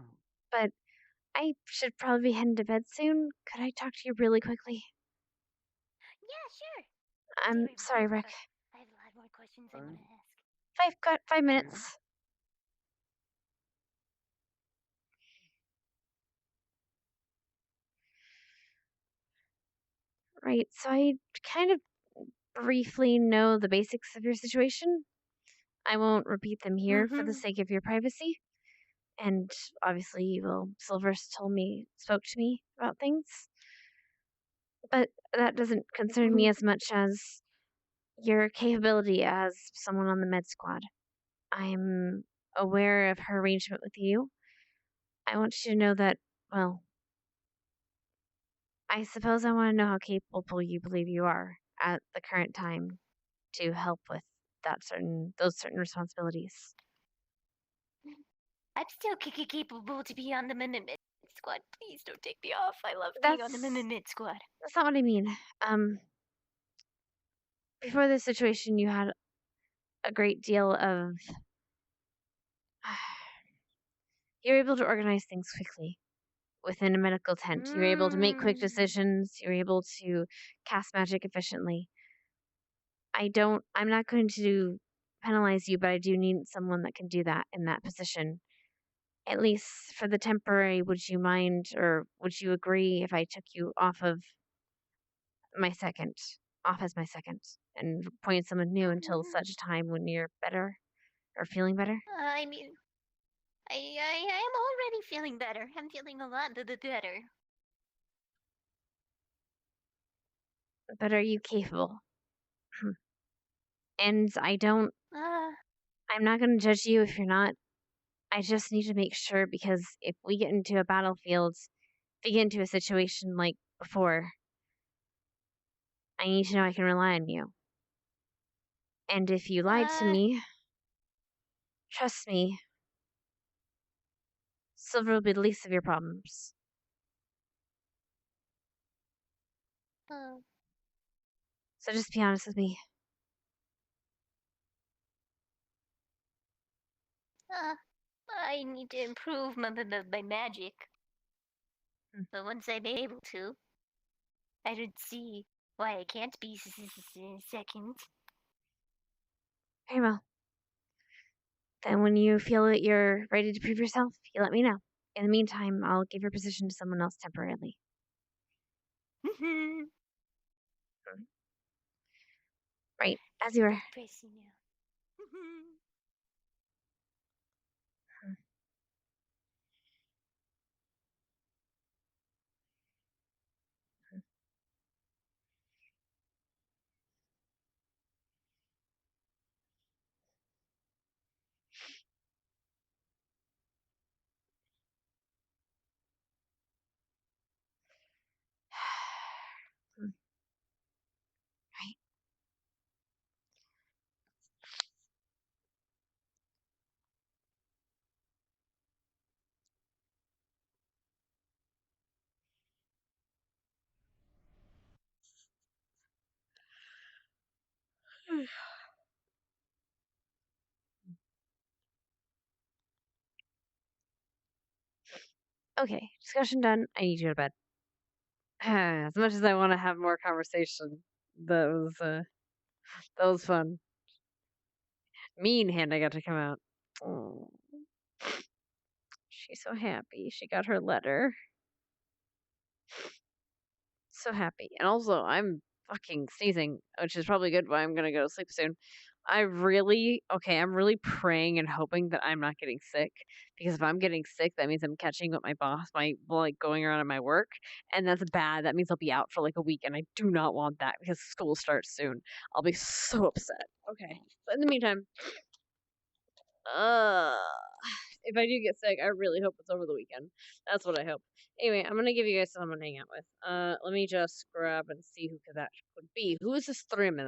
but I should probably be heading to bed soon. Could I talk to you really quickly? Yeah, sure. I'm Stay sorry, right with me. Rick. I have a lot more questions I want to ask. 5 minutes. Right, so I kind of briefly know the basics of your situation. I won't repeat them here for the sake of your privacy. And obviously, well, Silver's spoke to me about things. But that doesn't concern me as much as your capability as someone on the med squad. I'm aware of her arrangement with you. I want you to know that, well, I suppose I want to know how capable you believe you are at the current time to help with those certain responsibilities. I'm still capable to be on the Mid Squad. Please don't take me off. I love being on the Mid Squad. That's not what I mean. Before this situation, you had a great deal of. You were able to organize things quickly within a medical tent. You were able to make quick decisions. You were able to cast magic efficiently. I'm not going to penalize you, but I do need someone that can do that in that position. At least for the temporary, would you mind or would you agree if I took you off as my second, and appointed someone new until such a time when you're better or feeling better? I mean, I am already feeling better. I'm feeling a lot better. But are you capable? And I'm not going to judge you if you're not. I just need to make sure because if we get into a battlefield, if we get into a situation like before, I need to know I can rely on you. And if you lied to me, trust me, Silver will be the least of your problems. So just be honest with me. I need to improve my magic. But once I'm able to, I don't see why I can't be second. Very well. Then when you feel that you're ready to prove yourself, you let me know. In the meantime, I'll give your position to someone else temporarily. Right, as you were. Pressing now. Okay, discussion done. I need you to bed. As much as I want to have more conversation, that was fun. Mean Hannah got to come out. Oh, she's so happy. She got her letter. So happy. And also, I'm fucking sneezing, which is probably good why I'm gonna go to sleep soon. I'm really praying and hoping that I'm not getting sick, because if I'm getting sick, that means I'm catching what my boss might like going around in my work, and that's bad. That means I'll be out for like a week, and I do not want that because school starts soon. I'll be so upset. Okay, but in the meantime, uh, if I do get sick, I really hope it's over the weekend. That's what I hope. Anyway, I'm gonna give you guys someone to hang out with. Let me just grab and see who that could be. Who is this Thrim?